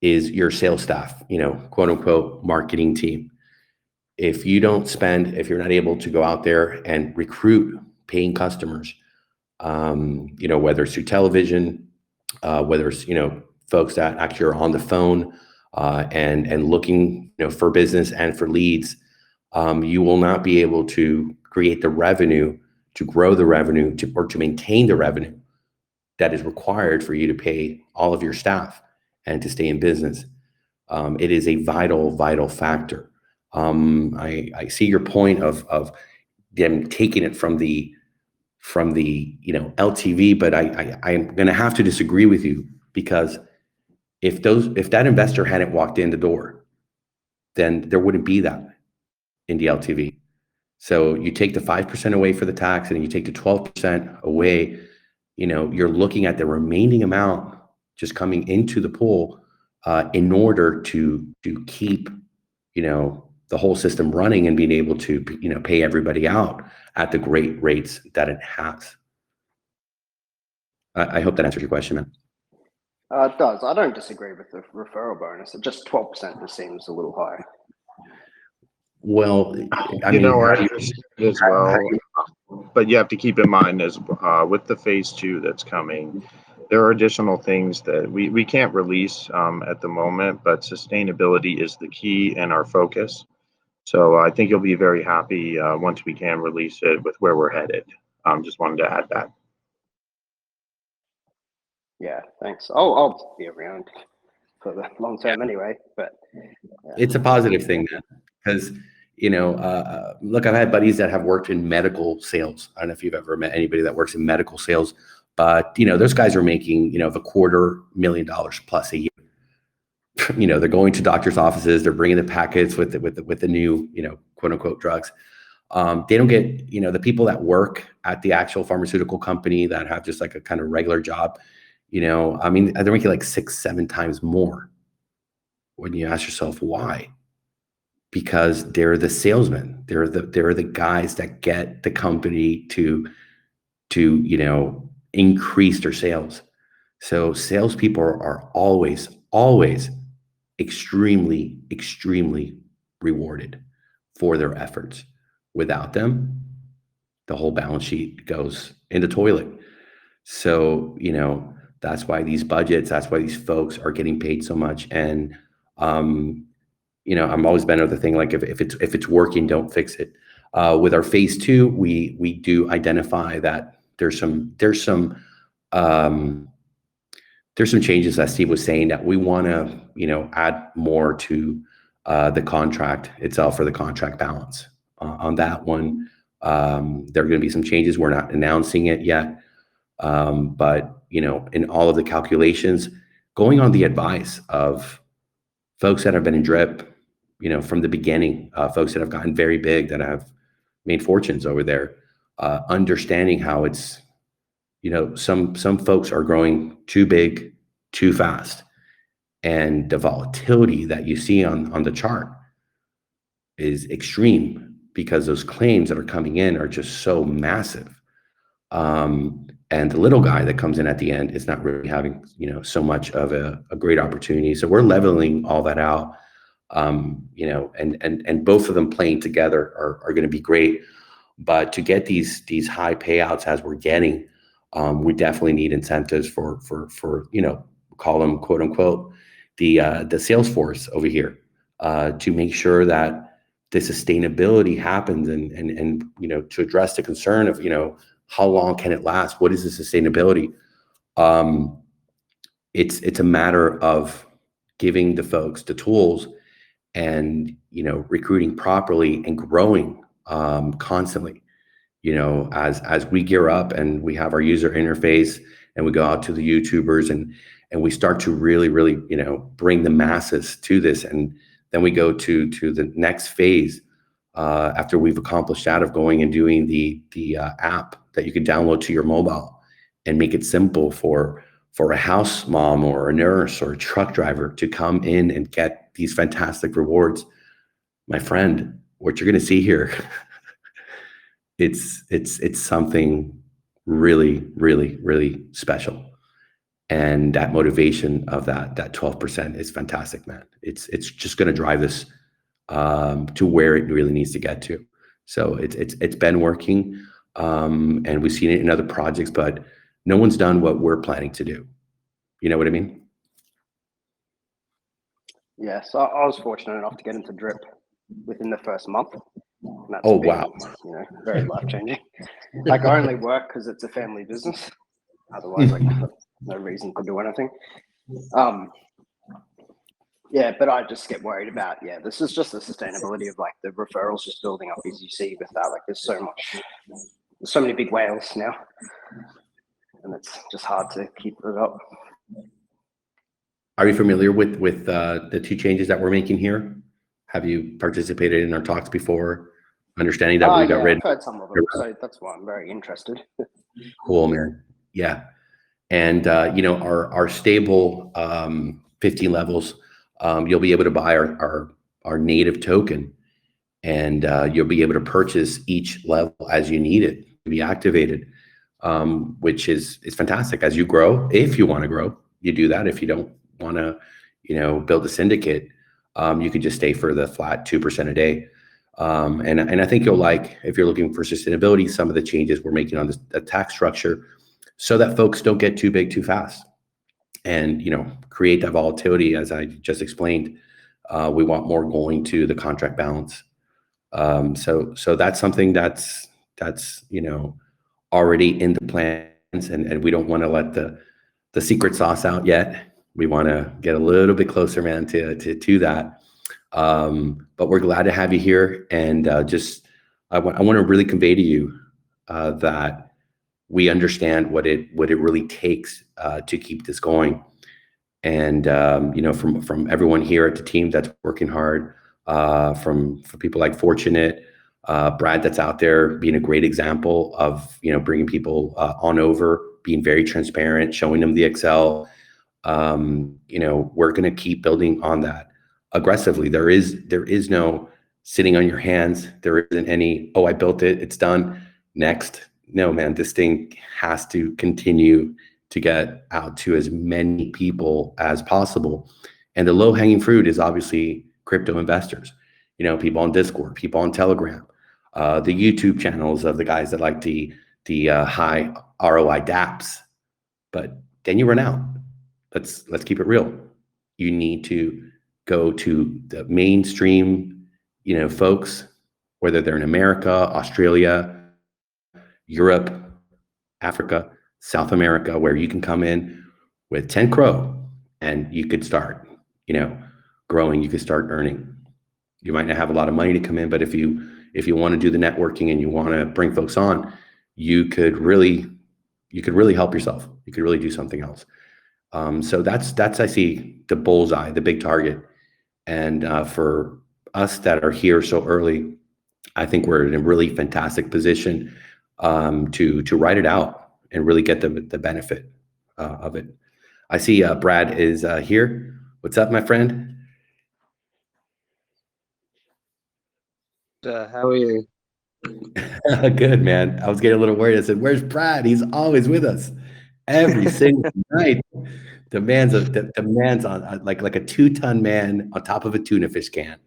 is your sales staff, quote unquote marketing team. If you're not able to go out there and recruit paying customers, whether it's through television, whether it's, folks that actually are on the phone and looking, for business and for leads, you will not be able to create the revenue, to grow the revenue, or to maintain the revenue that is required for you to pay all of your staff and to stay in business. It is a vital factor. I see your point of them taking it from the LTV, but I'm going to have to disagree with you, because if that investor hadn't walked in the door, then there wouldn't be that in the LTV. So you take the 5% away for the tax, and you take the 12% away. You're looking at the remaining amount just coming into the pool in order to keep the whole system running and being able to pay everybody out at the great rates that it has. I hope that answers your question, man. It does. I don't disagree with the referral bonus. Just 12% just seems a little high. Well, I mean, I understand as well, but you have to keep in mind as with the phase 2 that's coming, there are additional things that we can't release at the moment, but sustainability is the key and our focus. So I think you'll be very happy once we can release it with where we're headed. Just wanted to add that. Yeah, thanks. I'll be around for the long term anyway. But it's a positive thing, man, because look, I've had buddies that have worked in medical sales. I don't know if you've ever met anybody that works in medical sales, but those guys are making $250,000 plus a year. They're going to doctors' offices, they're bringing the packets with the new quote unquote drugs. They don't get the people that work at the actual pharmaceutical company that have just like a kind of regular job. I mean, they're making like 6-7 times more. When you ask yourself why, because they're the salesmen. They're the guys that get the company to increase their sales. So salespeople are always extremely rewarded for their efforts. Without them, the whole balance sheet goes in the toilet. So that's why these budgets, that's why these folks are getting paid so much. And I'm always been of the thing, like if it's working, don't fix it. With our phase 2, we do identify that there's some changes that Steve was saying that we want to add more to the contract itself, for the contract balance. On that one, there are going to be some changes. We're not announcing it yet, but in all of the calculations, going on the advice of folks that have been in drip from the beginning, folks that have gotten very big, that have made fortunes over there, understanding how it's some folks are growing too big too fast, and the volatility that you see on the chart is extreme, because those claims that are coming in are just so massive. And the little guy that comes in at the end is not really having so much of a great opportunity. So we're leveling all that out, and both of them playing together are going to be great. But to get these high payouts as we're getting, we definitely need incentives for call them quote unquote the sales force over here, to make sure that the sustainability happens, and to address the concern of how long can it last? What is the sustainability? It's a matter of giving the folks the tools, and recruiting properly and growing constantly. As we gear up and we have our user interface, and we go out to the YouTubers, and we start to really bring the masses to this, and then we go to the next phase, after we've accomplished that, of going and doing the app that you can download to your mobile, and make it simple for a house mom or a nurse or a truck driver to come in and get these fantastic rewards. My friend, what you're going to see here, it's something really special. And that motivation of that 12% is fantastic, man. It's just going to drive this to where it really needs to get to. So it's been working, and we've seen it in other projects, but no one's done what we're planning to do. You know what I mean? Yeah, so I was fortunate enough to get into drip within the first month. And that's Oh, been, wow. very life-changing. Like, I only work because it's a family business. Otherwise, like, no reason to do anything. Yeah, but I just get worried about, this is just the sustainability of like the referrals just building up, as you see with that. Like, there's so many big whales now, and it's just hard to keep it up. Are you familiar with the 2 changes that we're making here? Have you participated in our talks before? Understanding that we got rid. I've heard some of them, so that's why I'm very interested. Cool, man. Yeah. And our stable 15 levels, you'll be able to buy our native token, and you'll be able to purchase each level as you need it to be activated, which is fantastic. As you grow, if you want to grow, you do that. If you don't want to build a syndicate, you could just stay for the flat 2% a day. And I think you'll like, if you're looking for sustainability, some of the changes we're making on the tax structure, so that folks don't get too big too fast, and create that volatility. As I just explained, we want more going to the contract balance. So that's something that's already in the plans, and we don't want to let the secret sauce out yet. We want to get a little bit closer, man, to that. But we're glad to have you here, and I want to really convey to you that we understand what it really takes to keep this going. And from everyone here at the team that's working hard, from people like Fortunate, Brad, that's out there being a great example of bringing people on over, being very transparent, showing them the Excel. We're going to keep building on that aggressively. There is no sitting on your hands. There isn't any, oh, I built it, it's done, next. No, man, this thing has to continue to get out to as many people as possible. And the low hanging fruit is obviously crypto investors, people on Discord, people on Telegram, the YouTube channels of the guys that like the high ROI dApps. But then you run out. Let's keep it real. You need to go to the mainstream, folks, whether they're in America, Australia, Europe, Africa, South America, where you can come in with 10 Crow and you could start, growing. You could start earning. You might not have a lot of money to come in, but if you want to do the networking and you want to bring folks on, you could really help yourself. You could really do something else. So that's I see the bullseye, the big target. And for us that are here so early, I think we're in a really fantastic position to write it out and really get the benefit of it. I see Brad is here. What's up, my friend? How are you? Good, man. I was getting a little worried. I said, "Where's Brad? He's always with us every single night." The man's on like a 2-ton man on top of a tuna fish can,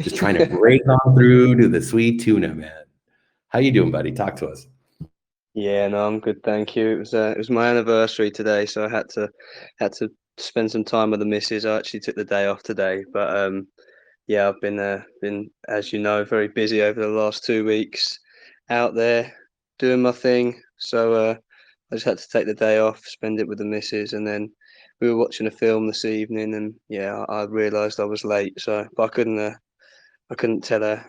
just trying to break on through to the sweet tuna, man. How you doing, buddy? Talk to us. Yeah, no, I'm good, thank you. It was my anniversary today, so I had to spend some time with the missus. I actually took the day off today, but yeah, I've been as you know, very busy over the last 2 weeks out there doing my thing. So I just had to take the day off, spend it with the missus, and then we were watching a film this evening, and yeah, I realised I was late, so but I couldn't tell her,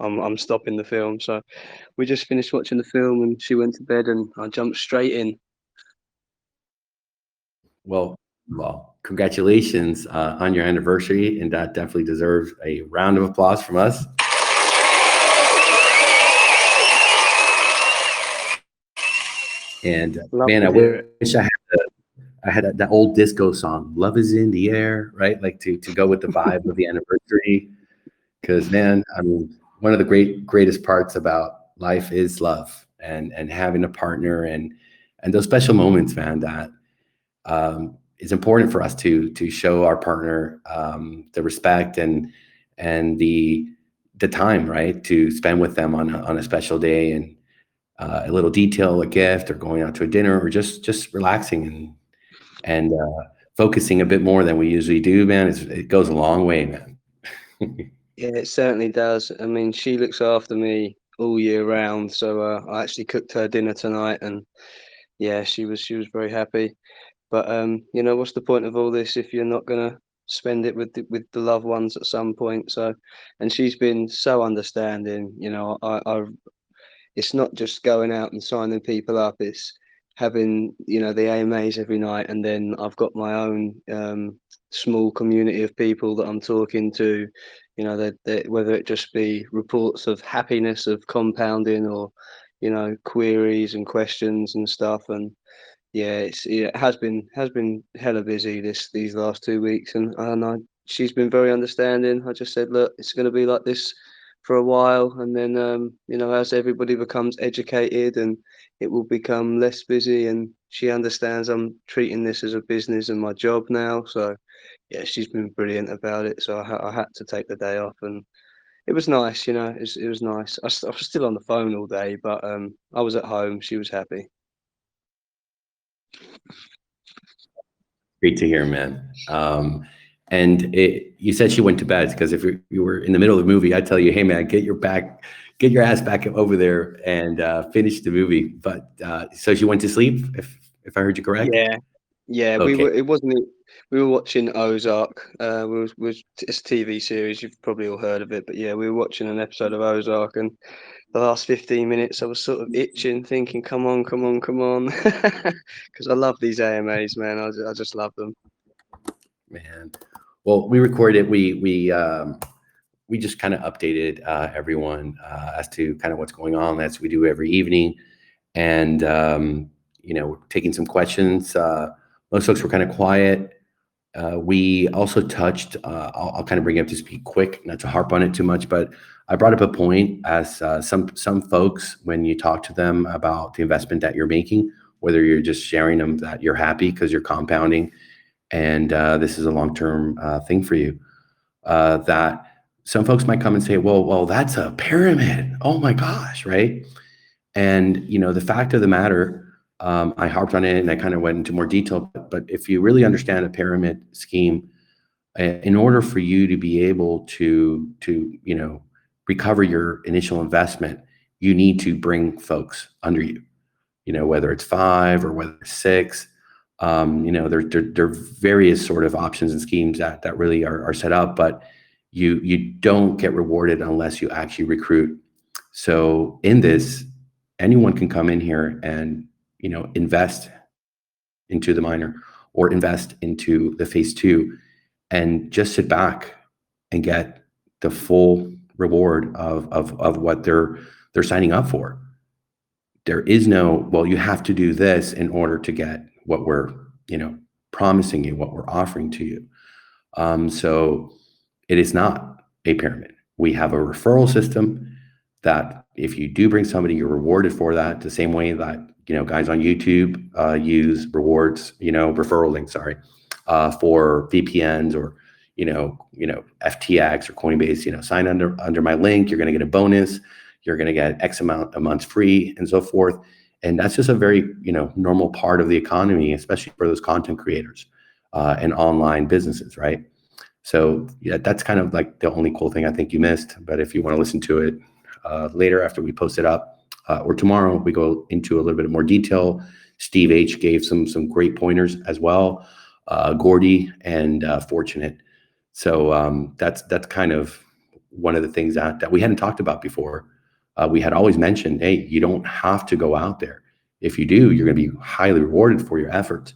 I'm stopping the film. So we just finished watching the film, and she went to bed, and I jumped straight in. Well, congratulations on your anniversary, and that definitely deserves a round of applause from us. And man, I wish I had that old disco song, "Love Is in the Air," right? Like to go with the vibe of the anniversary. Because man, I mean, one of the greatest parts about life is love and having a partner and those special moments, man. That it's important for us to show our partner the respect and the time, right, to spend with them on a special day, and a little detail, a gift, or going out to a dinner, or just relaxing and focusing a bit more than we usually do, man. It goes a long way, man. Yeah, it certainly does. I mean, she looks after me all year round, so I actually cooked her dinner tonight, and yeah, she was very happy. But what's the point of all this if you're not gonna spend it with the loved ones at some point? So, and she's been so understanding. I it's not just going out and signing people up. It's having the AMAs every night, and then I've got my own small community of people that I'm talking to. Whether it just be reports of happiness of compounding, or queries and questions and stuff. And yeah, it has been hella busy these last 2 weeks, and she's been very understanding. I just said, look, it's going to be like this for a while, and then as everybody becomes educated, and it will become less busy, and she understands I'm treating this as a business and my job now. So yeah, she's been brilliant about it. So I had to take the day off, and it was nice. It was nice. I was still on the phone all day, but I was at home. She was happy. Great to hear, man. And you said she went to bed, because if you were in the middle of the movie, I'd tell you, hey, man, get your ass back over there and finish the movie. But so she went to sleep, if I heard you correct? Yeah, we Okay. were. It wasn't. We were watching Ozark. It's a TV series. You've probably all heard of it, but yeah, we were watching an episode of Ozark, and the last 15 minutes, I was sort of itching, thinking, "Come on, come on, come on," because I love these AMAs, man. I just love them. Man. Well, we recorded. We just kind of updated everyone as to kind of what's going on. That's we do every evening, and we're taking some questions. Most folks were kind of quiet. We also touched. I'll kind of bring it up to speed quick, not to harp on it too much, but I brought up a point as some folks, when you talk to them about the investment that you're making, whether you're just sharing them that you're happy because you're compounding, and this is a long-term thing for you, that some folks might come and say, well, that's a pyramid. Oh my gosh, right? And the fact of the matter, I harped on it and I kind of went into more detail. But if you really understand a pyramid scheme, in order for you to be able to recover your initial investment, you need to bring folks under you. Whether it's 5 or whether it's 6. There are various sort of options and schemes that really are set up, but you don't get rewarded unless you actually recruit. So in this, anyone can come in here and invest into the miner or invest into the phase 2 and just sit back and get the full reward of what they're signing up for. There is no, well, you have to do this in order to get what we're promising you, what we're offering to you. So it is not a pyramid. We have a referral system that if you do bring somebody, you're rewarded for that, the same way that guys on YouTube use rewards, referral links, for VPNs or FTX or Coinbase. Sign under my link, you're going to get a bonus, you're going to get X amount a month free, and so forth. And that's just a very normal part of the economy, especially for those content creators and online businesses, right? So yeah, that's kind of like the only cool thing I think you missed. But if you want to listen to it later after we post it up, or tomorrow, we go into a little bit more detail. Steve H gave some great pointers as well, Gordy and Fortunate. So that's kind of one of the things that we hadn't talked about before. We had always mentioned, hey, you don't have to go out there. If you do, you're going to be highly rewarded for your efforts.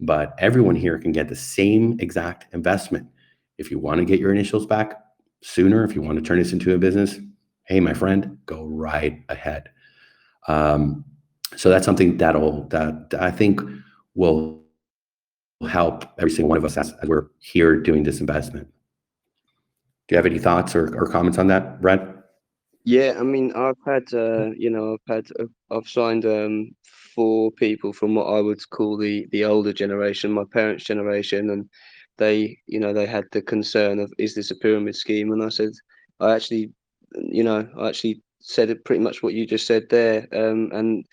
But everyone here can get the same exact investment. If you want to get your initials back sooner, if you want to turn this into a business, hey, my friend, go right ahead. So that's something that I think will help every single one of us as we're here doing this investment. Do you have any thoughts or comments on that, Brad? Yeah, I mean, I've signed 4 people from what I would call the older generation, my parents' generation, and they had the concern of, is this a pyramid scheme? And I said, I actually said it pretty much what you just said there. And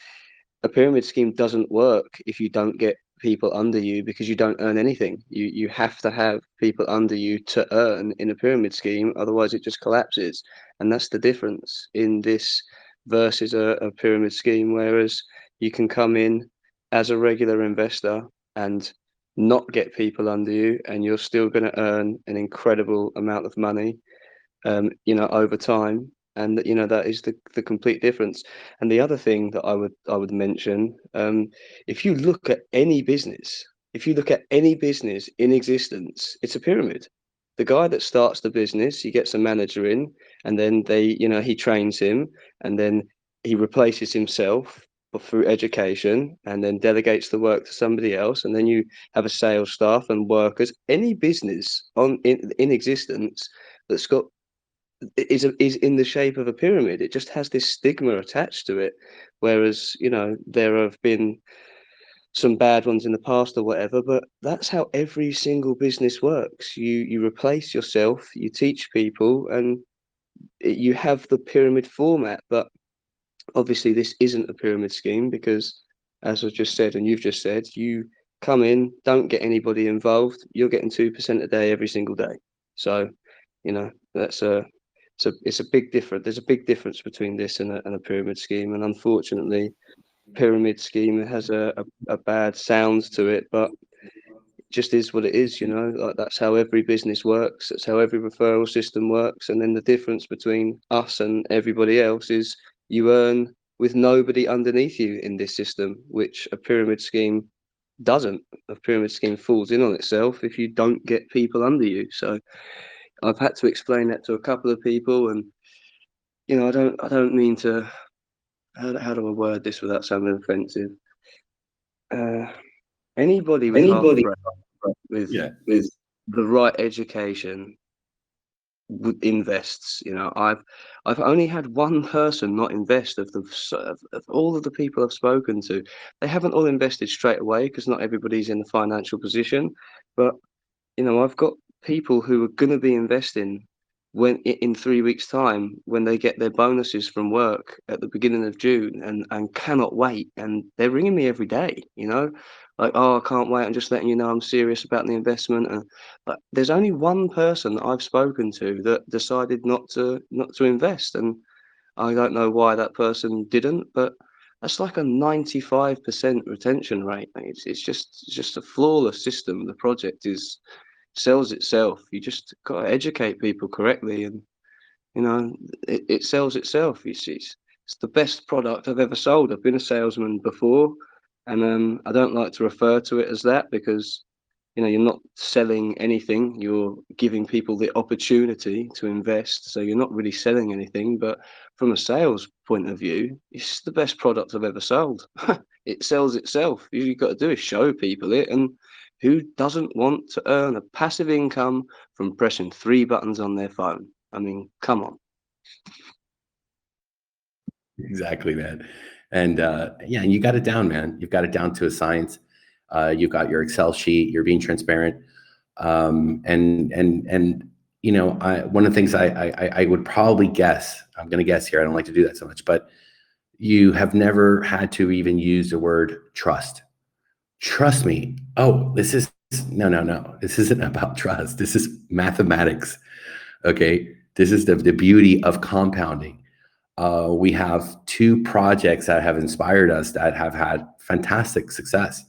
a pyramid scheme doesn't work if you don't get people under you, because you don't earn anything. You have to have people under you to earn in a pyramid scheme, otherwise it just collapses. And that's the difference in this versus a pyramid scheme. Whereas you can come in as a regular investor and not get people under you, and you're still going to earn an incredible amount of money over time. And that is the complete difference. And the other thing that I would mention, if you look at any business, in existence, it's a pyramid. The guy that starts the business, he gets a manager in, and then he trains him, and then he replaces himself through education, and then delegates the work to somebody else, and then you have a sales staff and workers. Any business in existence that's got is in the shape of a pyramid. It just has this stigma attached to it. Whereas there have been some bad ones in the past or whatever, but that's how every single business works. You replace yourself, you teach people, and you have the pyramid format. But obviously this isn't a pyramid scheme, because as I just said and you've just said, you come in, don't get anybody involved, you're getting 2% a day every single day. So that's it's a big difference. There's a big difference between this and a pyramid scheme, and unfortunately pyramid scheme has a bad sound to it. But just is what it is, you know. Like, that's how every business works. That's how every referral system works. And then the difference between us and everybody else is you earn with nobody underneath you in this system, which a pyramid scheme doesn't. A pyramid scheme falls in on itself if you don't get people under you. So I've had to explain that to a couple of people, and you know, I don't mean to. How do I word this without sounding offensive? Anybody with half a brain, with the right education, invests. You know, I've only had one person not invest of all of the people I've spoken to. They haven't all invested straight away because not everybody's in the financial position. But you know, I've got people who are going to be investing when in 3 weeks' time, when they get their bonuses from work at the beginning of June, and cannot wait, and they're ringing me every day, you know, like, oh, I can't wait, I'm just letting you know I'm serious about the investment. And but there's only one person that I've spoken to that decided not to invest, and I don't know why that person didn't, but that's like a 95% retention rate. It's just a flawless system. The project sells itself. You just got to educate people correctly, and you know, it sells itself. It's the best product I've ever sold. I've been a salesman before, and I don't like to refer to it as that because you know, you're not selling anything. You're giving people the opportunity to invest. So you're not really selling anything. But from a sales point of view, it's the best product I've ever sold. It sells itself. All you've got to do is show people it. And who doesn't want to earn a passive income from pressing 3 buttons on their phone? I mean, come on. Exactly, man. And yeah, and you got it down, man. You've got it down to a science. You've got your Excel sheet. You're being transparent. And you know, one of the things I would probably guess, I'm going to guess here, I don't like to do that so much, but you have never had to even use the word trust. Trust me. Oh, no. This isn't about trust. This is mathematics. Okay. This is the beauty of compounding. We have 2 projects that have inspired us that have had fantastic success,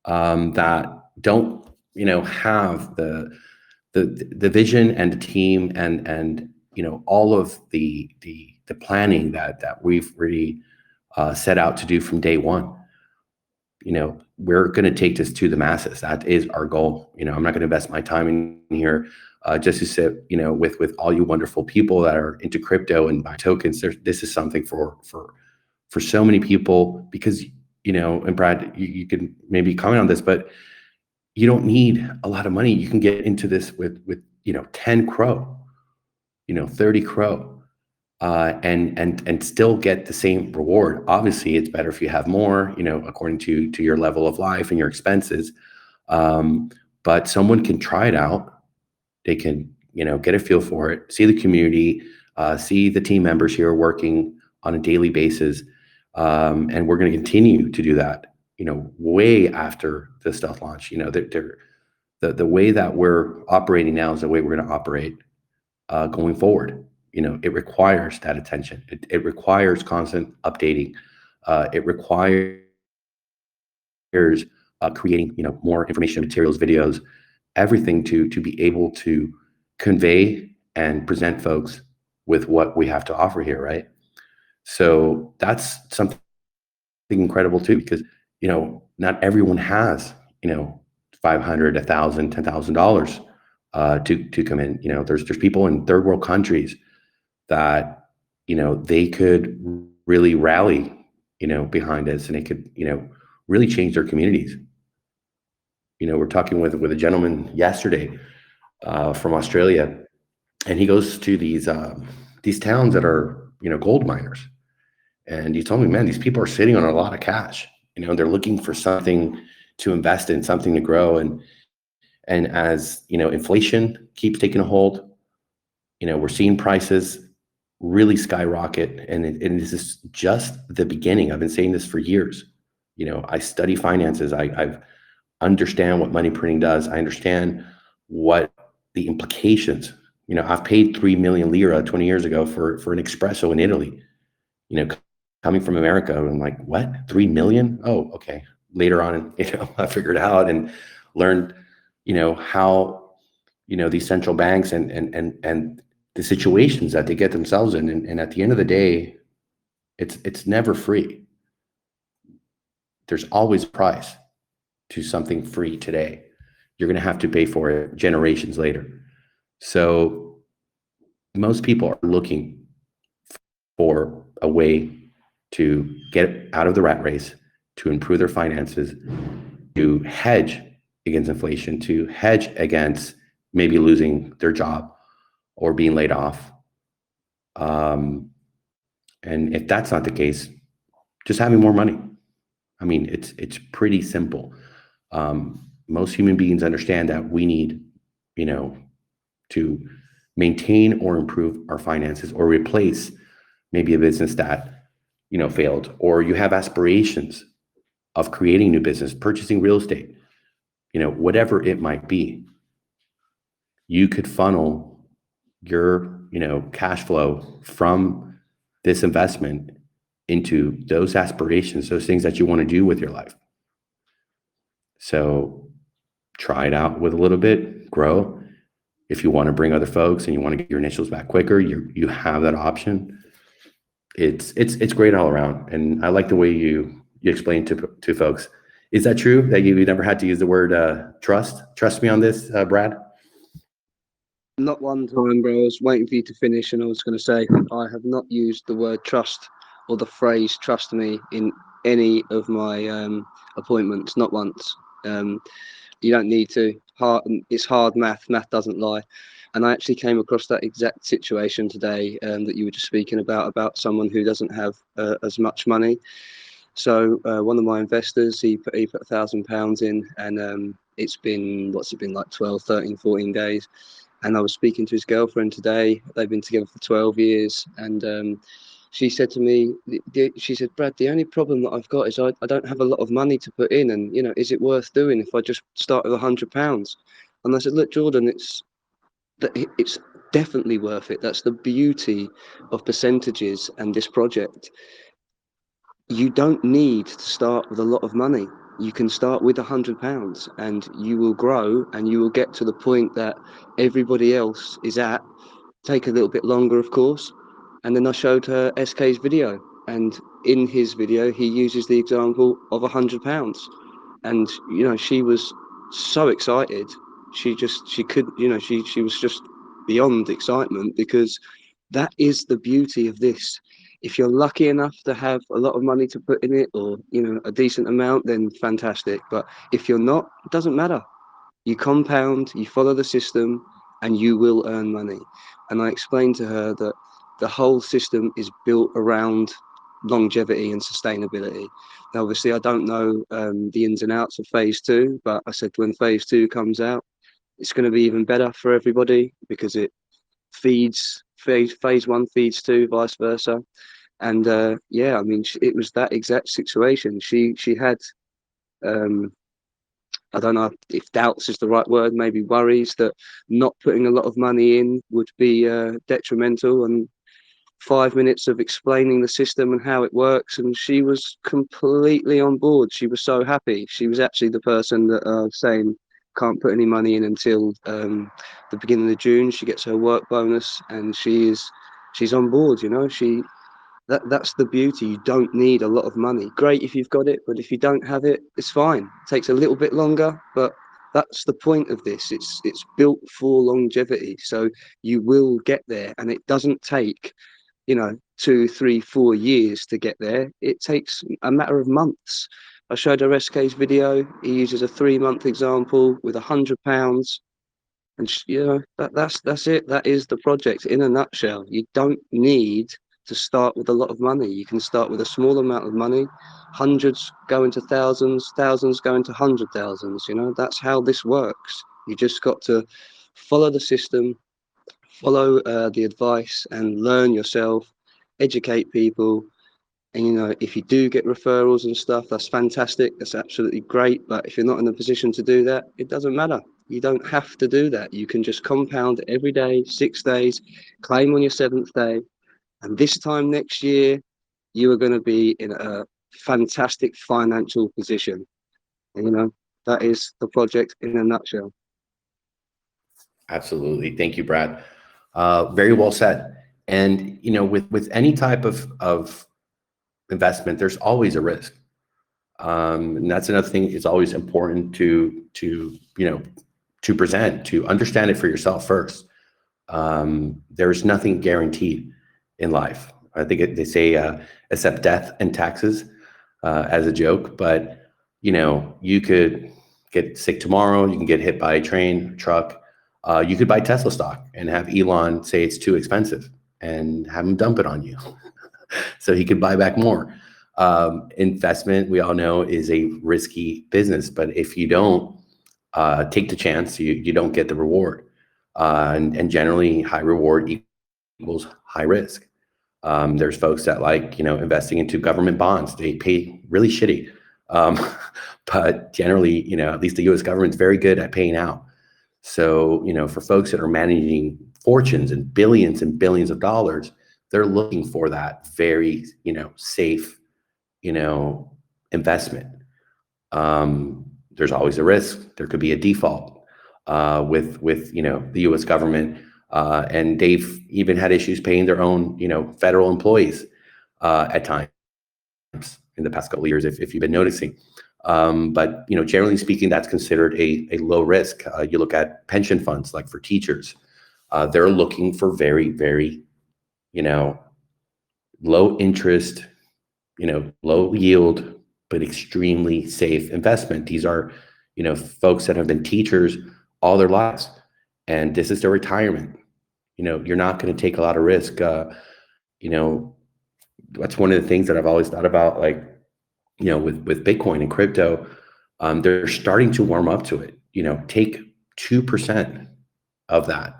that don't, you know, have the vision and the team and you know, all of the planning that we've really set out to do from day one. You know, we're going to take this to the masses. That is our goal. You know, I'm not going to invest my time in here just to sit, you know, with all you wonderful people that are into crypto and buy tokens. This is something for so many people, because, you know, and Brad, you can maybe comment on this, but you don't need a lot of money. You can get into this with you know, 10 crow, you know, 30 crow, and still get the same reward. Obviously, it's better if you have more, you know, according to your level of life and your expenses. But someone can try it out. They can, you know, get a feel for it, see the community, see the team members here working on a daily basis, and we're going to continue to do that. You know, way after the stealth launch. You know, the way that we're operating now is the way we're going to operate going forward. You know, it requires that attention. It requires constant updating. It requires creating, you know, more information, materials, videos, everything to be able to convey and present folks with what we have to offer here, right? So that's something incredible too, because, you know, not everyone has, you know, $500, $1,000, $10,000 to come in. You know, there's people in third world countries that, you know, they could really rally, you know, behind this, and it could, you know, really change their communities. You know, we're talking with a gentleman yesterday from Australia, and he goes to these towns that are, you know, gold miners, and he told me, man, these people are sitting on a lot of cash. You know, they're looking for something to invest in, something to grow, and as, you know, inflation keeps taking a hold, you know, we're seeing prices really skyrocket, and this is just the beginning. I've been saying this for years. You know, I study finances. I understand what money printing does. I understand what the implications. You know, I've paid 3 million lira 20 years ago for an espresso in Italy. You know, coming from America, I'm like, what? 3 million? Oh, okay. Later on, you know, I figured it out and learned how, these central banks and the situations that they get themselves in. And at the end of the day, it's never free. There's always a price to something free today. You're going to have to pay for it generations later. So most people are looking for a way to get out of the rat race, to improve their finances, to hedge against inflation, to hedge against maybe losing their job or being laid off. And if that's not the case, just having more money. I mean, it's pretty simple. Most human beings understand that we need, to maintain or improve our finances or replace maybe a business that, failed, or you have aspirations of creating new business, purchasing real estate, whatever it might be. You could funnel your, cash flow from this investment into those aspirations, those things that you want to do with your life. So try it out with a little bit, grow. If you want to bring other folks and you want to get your initials back quicker, you have that option. It's great all around. And I like the way you explain to folks. Is that true that you never had to use the word trust? Trust me on this, Brad? Not one time, bro. I was waiting for you to finish, and I was going to say I have not used the word trust or the phrase "trust me" in any of my appointments. Not once. You don't need to. It's hard math. Math doesn't lie. And I actually came across that exact situation today that you were just speaking about someone who doesn't have as much money. So one of my investors, he put £1,000 in, and it's been, what's it been, like 12, 13, 14 days. And I was speaking to his girlfriend today. They've been together for 12 years. And she said to me, she said, Brad, the only problem that I've got is I don't have a lot of money to put in. And, is it worth doing if I just start with £100? And I said, look, Jordan, it's definitely worth it. That's the beauty of percentages and this project. You don't need to start with a lot of money. You can start with £100 and you will grow and you will get to the point that everybody else is at. Take a little bit longer, of course. And then I showed her SK's video, and in his video he uses the example of £100, and she was so excited. She was just beyond excitement, because that is the beauty of this. If you're lucky enough to have a lot of money to put in it, or a decent amount, then fantastic. But if you're not, it doesn't matter. You compound, you follow the system, and you will earn money. And I explained to her that the whole system is built around longevity and sustainability. Now, obviously, I don't know the ins and outs of phase 2, but I said when phase 2 comes out, it's going to be even better for everybody, because it feeds phase 1 feeds 2, vice versa. And yeah, I mean, it was that exact situation. She had I don't know if doubts is the right word, maybe worries that not putting a lot of money in would be detrimental. And 5 minutes of explaining the system and how it works, and she was completely on board. She was so happy. She was actually the person that saying can't put any money in until the beginning of June. She gets her work bonus, and she's on board. That's the beauty. You don't need a lot of money. Great if you've got it, but if you don't have it, it's fine. It takes a little bit longer, but that's the point of this. It's built for longevity, so you will get there, and it doesn't take 2, 3, 4 years to get there. It takes a matter of months. I showed her SK's video. He uses a 3-month example with £100, and that's it. That is the project in a nutshell. You don't need to start with a lot of money. You can start with a small amount of money. Hundreds go into thousands, thousands go into 100,000s. That's how this works. You just got to follow the system, follow the advice, and learn yourself, educate people. And if you do get referrals and stuff, that's fantastic, that's absolutely great. But if you're not in a position to do that, it doesn't matter. You don't have to do that. You can just compound every day, 6 days, claim on your 7th day, and this time next year you are going to be in a fantastic financial position. And that is the project in a nutshell. Absolutely. Thank you, Brad. Very well said. And with any type of investment, there's always a risk. And that's another thing. It's always important to present, to understand it for yourself first. There's nothing guaranteed in life. I think they say except death and taxes as a joke, but you could get sick tomorrow. You can get hit by a train, truck. You could buy Tesla stock and have Elon say it's too expensive and have him dump it on you so he could buy back more. Investment, we all know, is a risky business, but if you don't take the chance, you don't get the reward. And generally, high reward equals high risk. There's folks that like investing into government bonds. They pay really shitty, but generally, at least the U.S. government's very good at paying out. So for folks that are managing fortunes and billions of dollars, they're looking for that very safe investment. There's always a risk. There could be a default with the U.S. government, and they've even had issues paying their own federal employees at times in the past couple of years, if you've been noticing. But generally speaking, that's considered a low risk. You look at pension funds, like for teachers, they're looking for very, very low interest, low yield, but extremely safe investment. These are, folks that have been teachers all their lives, and this is their retirement. You're not going to take a lot of risk. That's one of the things that I've always thought about, like, with Bitcoin and crypto. They're starting to warm up to it. Take 2% of that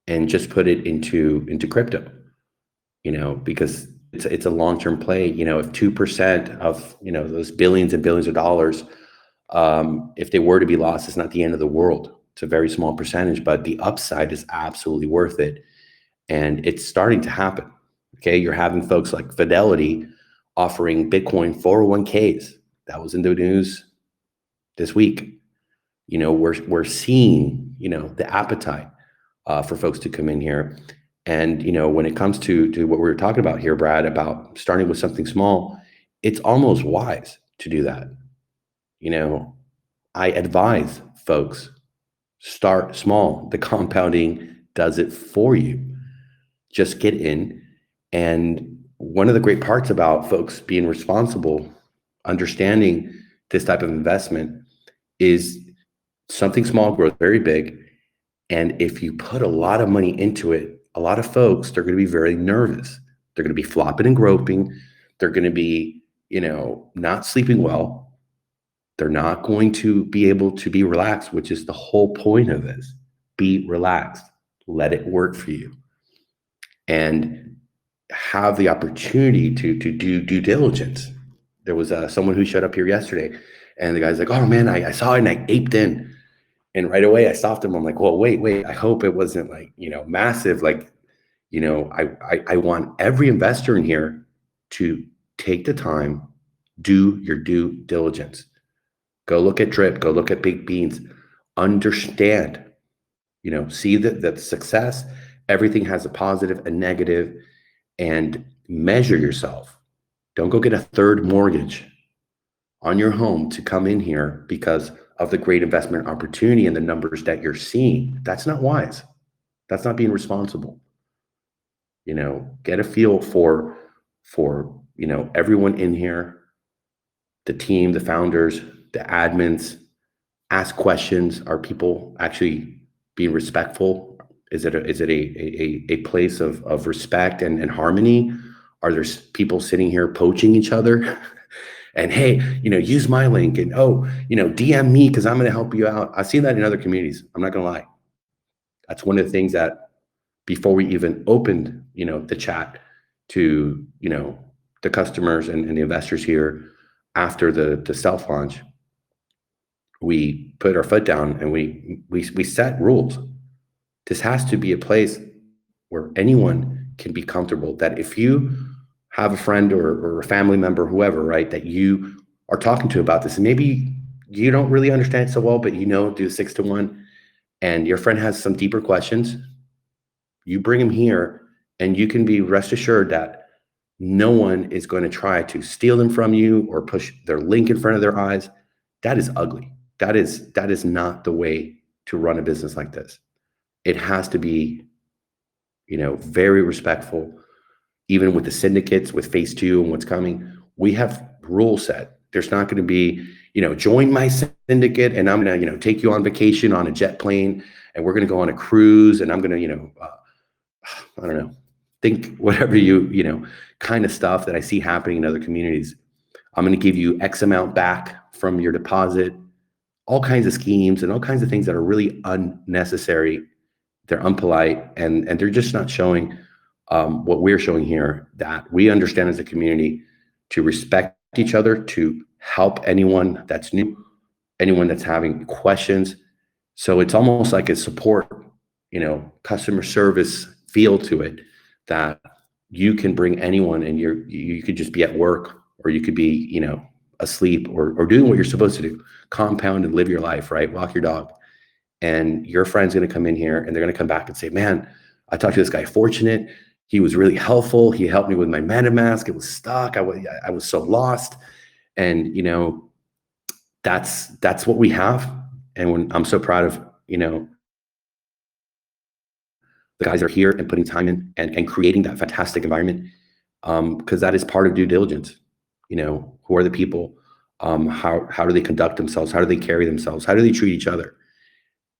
and just put it into crypto. Because it's a long-term play. If 2% of those billions and billions of dollars, if they were to be lost, it's not the end of the world. It's a very small percentage, but the upside is absolutely worth it, and it's starting to happen. Okay, you're having folks like Fidelity offering Bitcoin 401ks. That was in the news this week. We're seeing the appetite for folks to come in here. And when it comes to what we were talking about here, Brad, about starting with something small, it's almost wise to do that. I advise folks, start small. The compounding does it for you. Just get in. And one of the great parts about folks being responsible, understanding this type of investment, is something small grows very big. And if you put a lot of money into it, a lot of folks, they're going to be very nervous. They're going to be flopping and groping. They're going to be, not sleeping well. They're not going to be able to be relaxed, which is the whole point of this. Be relaxed. Let it work for you. And have the opportunity to do due diligence. There was someone who showed up here yesterday, and the guy's like, "Oh man, I saw it and I aped in." And right away I stopped him. I'm like, well, wait, I hope it wasn't like, massive. Like, I want every investor in here to take the time, do your due diligence. Go look at Drip, go look at Big Beans, understand, see that success, everything has a positive and negative, and measure yourself. Don't go get a third mortgage on your home to come in here because of the great investment opportunity and the numbers that you're seeing. That's not wise. That's not being responsible. Get a feel for everyone in here, the team, the founders, the admins. Ask questions. Are people actually being respectful? Is it a place of respect and harmony? Are there people sitting here poaching each other? And hey, use my link, and DM me because I'm going to help you out. I've seen that in other communities. I'm not going to lie. That's one of the things that before we even opened, the chat to, the customers and the investors here after the self launch, we put our foot down and we set rules. This has to be a place where anyone can be comfortable, that if you have a friend or a family member, whoever, right, that you are talking to about this, and maybe you don't really understand it so well, but do 6 to 1, and your friend has some deeper questions, you bring them here, and you can be rest assured that no one is going to try to steal them from you or push their link in front of their eyes. That is ugly. That is not the way to run a business like this. It has to be, very respectful. Even with the syndicates, with phase 2 and what's coming, we have rules set. There's not going to be, join my syndicate and I'm going to, take you on vacation on a jet plane and we're going to go on a cruise and I'm going to, I don't know, think whatever kind of stuff that I see happening in other communities. I'm going to give you X amount back from your deposit, all kinds of schemes and all kinds of things that are really unnecessary. They're unpolite and they're just not showing what we're showing here, that we understand as a community to respect each other, to help anyone that's new, anyone that's having questions. So it's almost like a support, customer service feel to it, that you can bring anyone and you could just be at work or you could be, asleep or doing what you're supposed to do, compound and live your life, right? Walk your dog. And your friend's going to come in here and they're going to come back and say, man, I talked to this guy, Fortunate. He was really helpful. He helped me with my MetaMask. It was stuck. I was so lost. And, that's what we have. And when I'm so proud of, the guys that are here and putting time in and creating that fantastic environment, because that is part of due diligence. Who are the people? How do they conduct themselves? How do they carry themselves? How do they treat each other?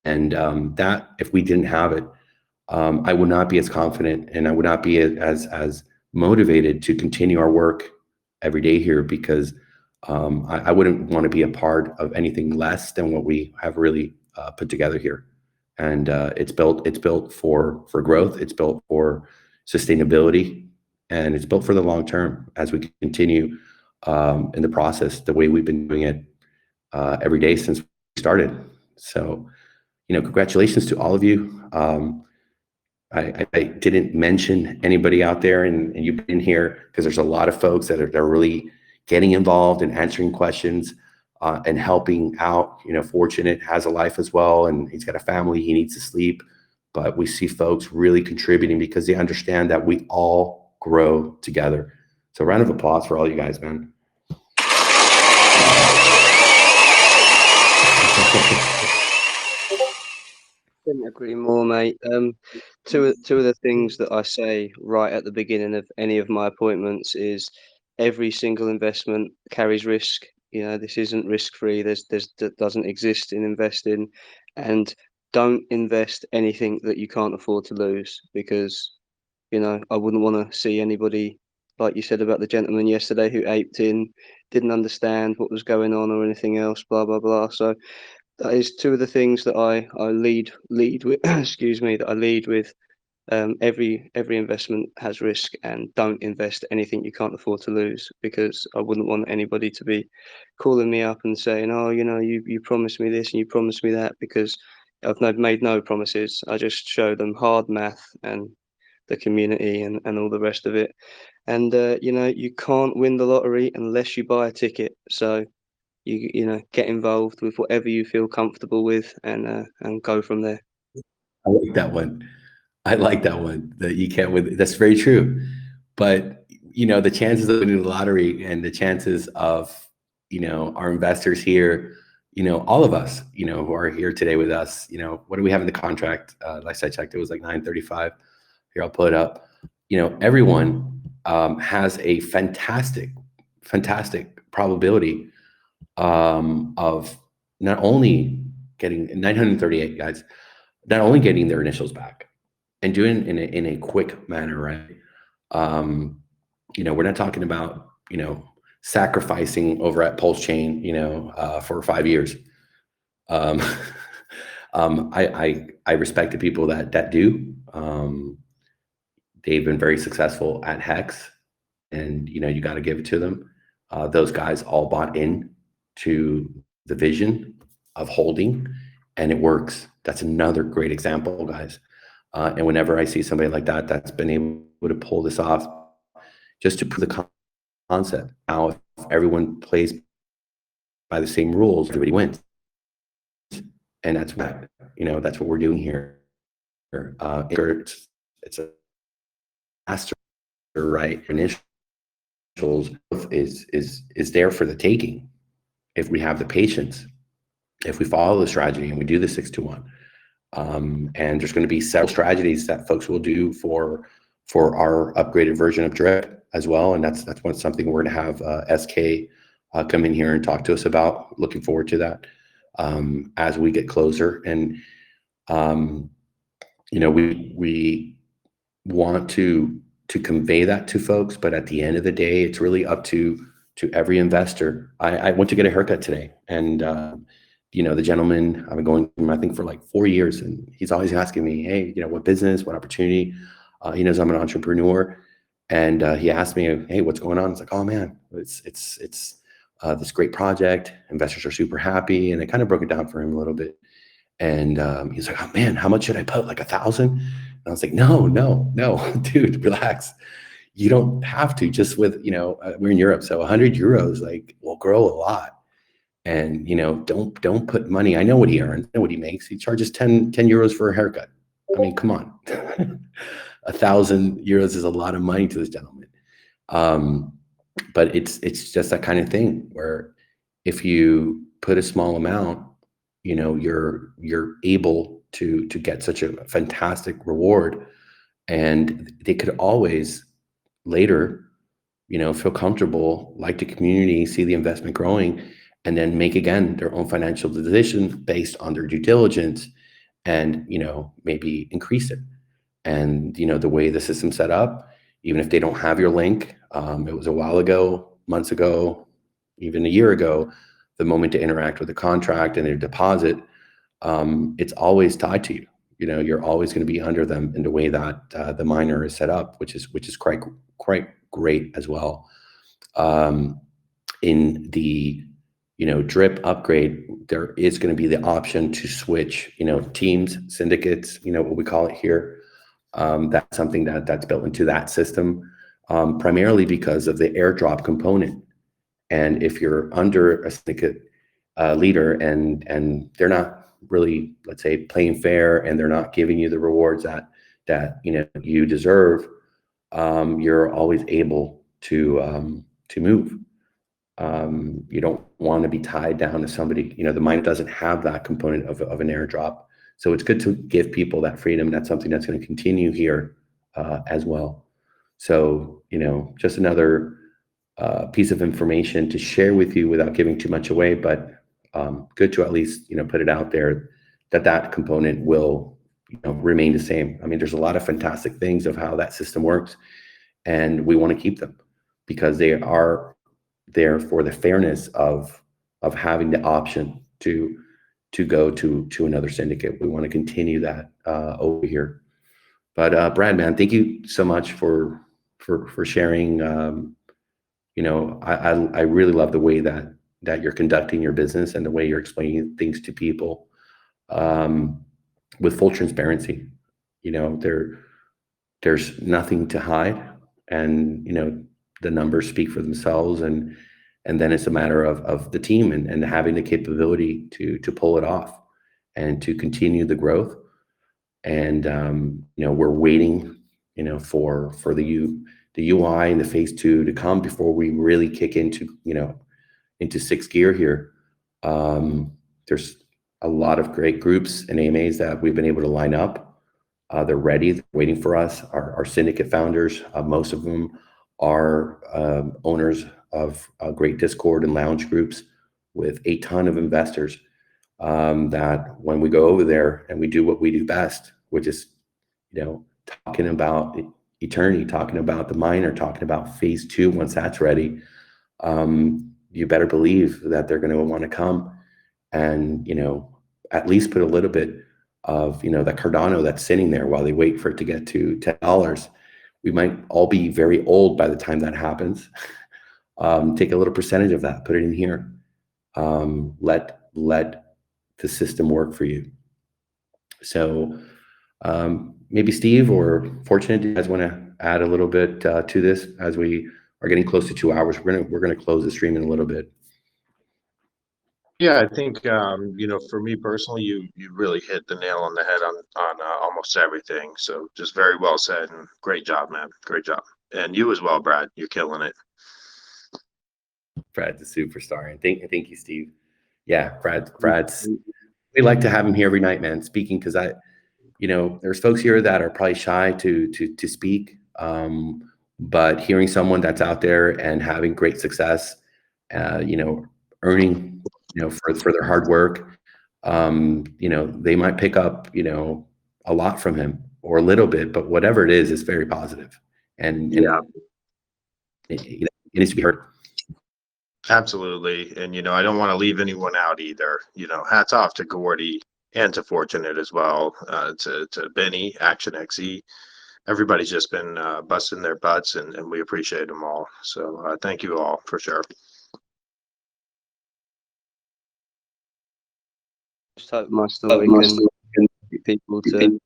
And that, if we didn't have it, I would not be as confident and I would not be as motivated to continue our work every day here, because I wouldn't want to be a part of anything less than what we have really put together here. And it's built for growth. It's built for sustainability, and it's built for the long term as we continue in the process the way we've been doing it every day since we started. So, congratulations to all of you. I didn't mention anybody out there, and you've been here because there's a lot of folks that are really getting involved and answering questions and helping out. Fortunate has a life as well, and he's got a family. He needs to sleep, but we see folks really contributing because they understand that we all grow together. So, round of applause for all you guys, man. Couldn't agree more, mate. Two of the things that I say right at the beginning of any of my appointments is every single investment carries risk. This isn't risk-free. That doesn't exist in investing, and don't invest anything that you can't afford to lose, because I wouldn't want to see anybody, like you said about the gentleman yesterday who aped in, didn't understand what was going on or anything else, blah blah blah. So that is two of the things that I lead with. Excuse me, that I lead with. Every investment has risk, and don't invest anything you can't afford to lose, because I wouldn't want anybody to be calling me up and saying, oh, you promised me this and you promised me that, because I've made no promises. I just show them hard math and the community and all the rest of it. And you can't win the lottery unless you buy a ticket. So get involved with whatever you feel comfortable with, and go from there. I like that one. That you can't win. That's very true. But the chances of winning the lottery and the chances of our investors here, all of us, who are here today with us, what do we have in the contract? Last I checked, it was like 935. Here, I'll pull it up. Everyone has a fantastic probability of not only getting 938 guys, not only getting their initials back and doing it in a quick manner, right? We're not talking about sacrificing over at Pulse Chain, for 5 years. I respect the people that do. They've been very successful at Hex, and you got to give it to them. Those guys all bought in to the vision of holding, and it works. That's another great example, guys. And whenever I see somebody like that that's been able to pull this off, just to prove the concept. Now, if everyone plays by the same rules, everybody wins. And that's what, that's what we're doing here. It's a master, right? Initials is there for the taking if we have the patience, if we follow the strategy and we do the 6-1. And there's going to be several strategies that folks will do for our upgraded version of Drip as well. And that's something we're going to have SK come in here and talk to us about. Looking forward to that as we get closer. And we want to convey that to folks, but at the end of the day, it's really up to every investor. I went to get a haircut today, and the gentleman, I've been going to him, I think, for like 4 years, and he's always asking me, hey, what business, what opportunity? He knows I'm an entrepreneur, and he asked me, hey, what's going on? It's like, oh man, it's this great project. Investors are super happy, and I kind of broke it down for him a little bit. And he's like, oh man, how much should I put? Like 1,000? And I was like, no, dude, relax. You don't have to. Just with, we're in Europe, so 100 euros like will grow a lot. And don't put money. I know what he earns, I know what he makes. He charges 10 euros for a haircut. I mean, come on. 1,000 euros is a lot of money to this gentleman. But it's just that kind of thing where if you put a small amount, you're able to get such a fantastic reward, and they could always later, feel comfortable, like the community, see the investment growing, and then make again their own financial decision based on their due diligence, and maybe increase it. And the way the system's set up, even if they don't have your link, it was a while ago, months ago, even a year ago, the moment to interact with the contract and their deposit, it's always tied to you. You're always going to be under them in the way that the miner is set up, which is quite great as well. In the Drip upgrade, there is going to be the option to switch teams, syndicates, what we call it here. That's something that's built into that system, primarily because of the airdrop component. And if you're under a syndicate leader and they're not really, let's say, playing fair, and they're not giving you the rewards that you deserve, you're always able to move. You don't want to be tied down to somebody. The mine doesn't have that component of an airdrop, so it's good to give people that freedom. That's something that's going to continue here as well. So just another piece of information to share with you without giving too much away, but good to at least put it out there that component will remain the same. I mean, there's a lot of fantastic things of how that system works, and we want to keep them because they are there for the fairness of having the option to go to another syndicate. We want to continue that over here. But Brad, man, thank you so much for sharing. I really love the way that you're conducting your business and the way you're explaining things to people with full transparency. There's nothing to hide, and the numbers speak for themselves, and then it's a matter of the team and having the capability to pull it off and to continue the growth. And we're waiting for the UI and the phase 2 to come before we really kick into sixth gear here. There's a lot of great groups and AMAs that we've been able to line up. They're ready, they're waiting for us. Our syndicate founders, most of them are owners of great Discord and lounge groups with a ton of investors that when we go over there and we do what we do best, which is talking about eternity, talking about the miner, talking about phase 2 once that's ready, you better believe that they're going to want to come and at least put a little bit of that Cardano that's sitting there while they wait for it to get to $10. We might all be very old by the time that happens. Take a little percentage of that, put it in here. Let the system work for you. So maybe Steve or Fortunate, do you guys want to add a little bit to this as we are getting close to 2 hours? We're gonna close the stream in a little bit. Yeah, I think for me personally, you really hit the nail on the head on almost everything. So just very well said and great job, man. Great job. And you as well, Brad. You're killing it. Brad's a superstar, and thank you, Steve. Yeah, Brad's. We like to have him here every night, man. Speaking because there's folks here that are probably shy to speak, but hearing someone that's out there and having great success, earning, for their hard work, they might pick up, a lot from him or a little bit, but whatever it is, it's very positive, and Yeah. it needs to be heard. Absolutely. And, I don't want to leave anyone out either. Hats off to Gordy and to Fortunate as well, to Benny, Action XE. Everybody's just been busting their butts, and we appreciate them all. So thank you all for sure. Just hope my story can get people to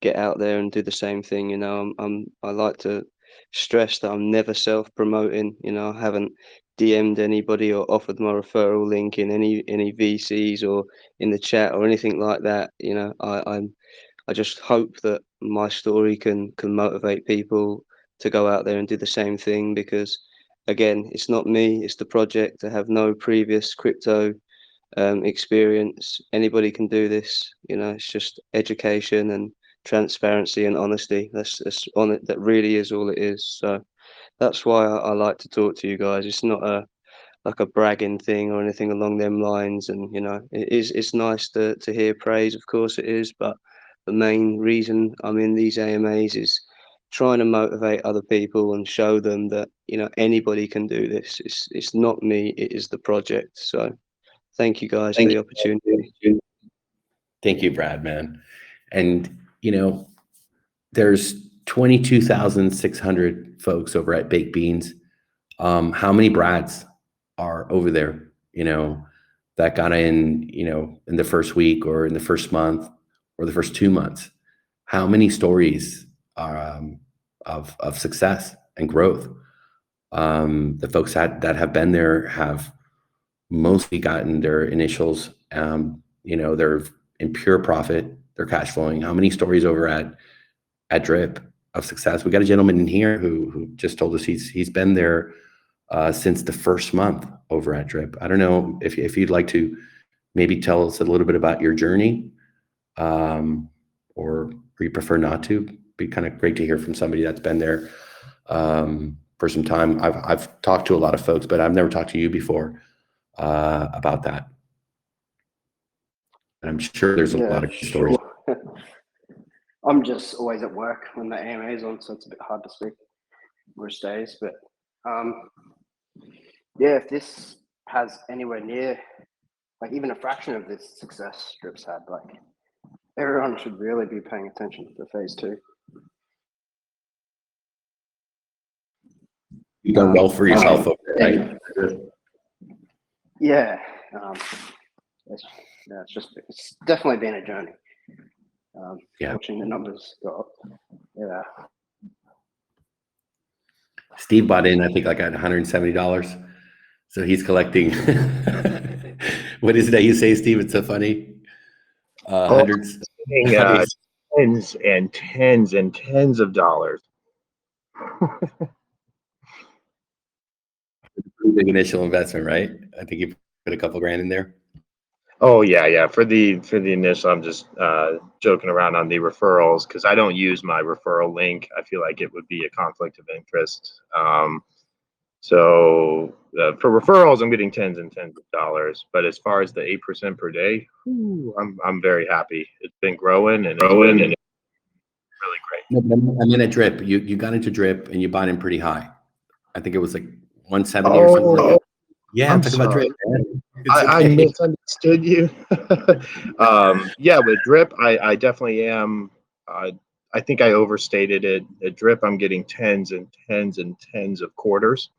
get out there and do the same thing. I like to stress that I'm never self-promoting. I haven't DM'd anybody or offered my referral link in any VCs or in the chat or anything like that. I just hope that my story can motivate people to go out there and do the same thing, because again, it's not me, it's the project. I have no previous crypto experience. Anybody can do this. It's just education and transparency and honesty. That's on it. That really is all it is. So that's why I like to talk to you guys. It's not like a bragging thing or anything along them lines. And it's nice to hear praise, of course it is, but the main reason I'm in these AMAs is trying to motivate other people and show them that anybody can do this. It's not me, it is the project. So thank you guys for the opportunity. Thank you, Brad, man. And there's 22,600 folks over at Baked Beans. How many Brads are over there, that got in the first week or in the first month or the first 2 months? How many stories are, of success and growth? The folks that have been there have mostly gotten their initials. They're in pure profit. They're cash flowing. How many stories over at Drip of success? We got a gentleman in here who just told us he's been there since the first month over at Drip. I don't know if you'd like to maybe tell us a little bit about your journey, or you prefer not to. Be kind of great to hear from somebody that's been there for some time. I've talked to a lot of folks, but I've never talked to you before about that. And I'm sure there's a lot of stories. I'm just always at work when the AMA is on, so it's a bit hard to speak most days. But if this has anywhere near, like even a fraction of this success Drip's had, like everyone should really be paying attention to phase 2. You've done well for yourself over there, right? Yeah. It's definitely been a journey. Watching the numbers go up. Yeah. Steve bought in, I think, like at $170. So he's collecting. What is it that you say, Steve? It's so funny. Hundreds. Tens and tens and tens of dollars. Big initial investment, right? I think you put a couple grand in there. Oh yeah. For the initial, I'm just joking around on the referrals because I don't use my referral link. I feel like it would be a conflict of interest. So for referrals, I'm getting tens and tens of dollars. But as far as the 8% per day, I'm very happy. It's been growing and really great. No, I mean at Drip, you got into Drip and you bought in pretty high. I think it was like 170 or something like that. Yeah, I'm talk about Drip. I misunderstood you. With Drip, I definitely am. I think I overstated it. At Drip, I'm getting tens and tens and tens of quarters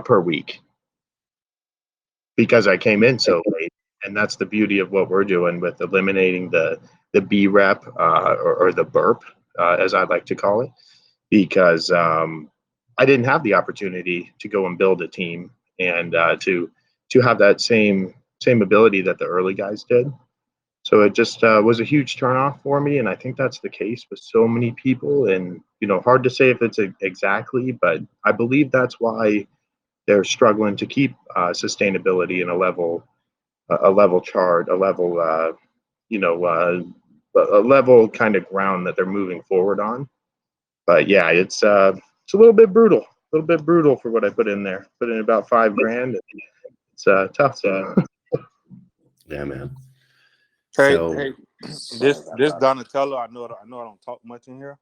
per week because I came in so late, and that's the beauty of what we're doing with eliminating the B rep or the burp, as I like to call it, because I didn't have the opportunity to go and build a team and to have that same same ability that the early guys did. So it just was a huge turnoff for me, and I think that's the case with so many people. And hard to say if it's exactly, but I believe that's why they're struggling to keep sustainability in a level chart, a level a level kind of ground that they're moving forward on. But yeah, it's a little bit brutal for what I put in there. Put in about $5,000. It's tough. Yeah, man. Hey, So hey, this Donatello. I know I don't talk much in here.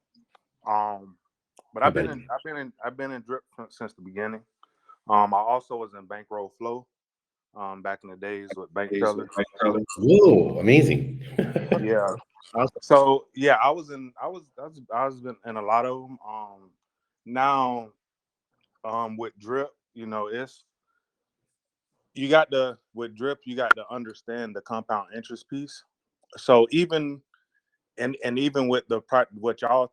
But I've been in drip since the beginning. I also was in bankroll flow. Back in the days with bank tellers. whoa, amazing. Yeah. Awesome. So yeah, I was in a lot of them. Now, with drip, it's with drip, you got to understand the compound interest piece. So even even with what y'all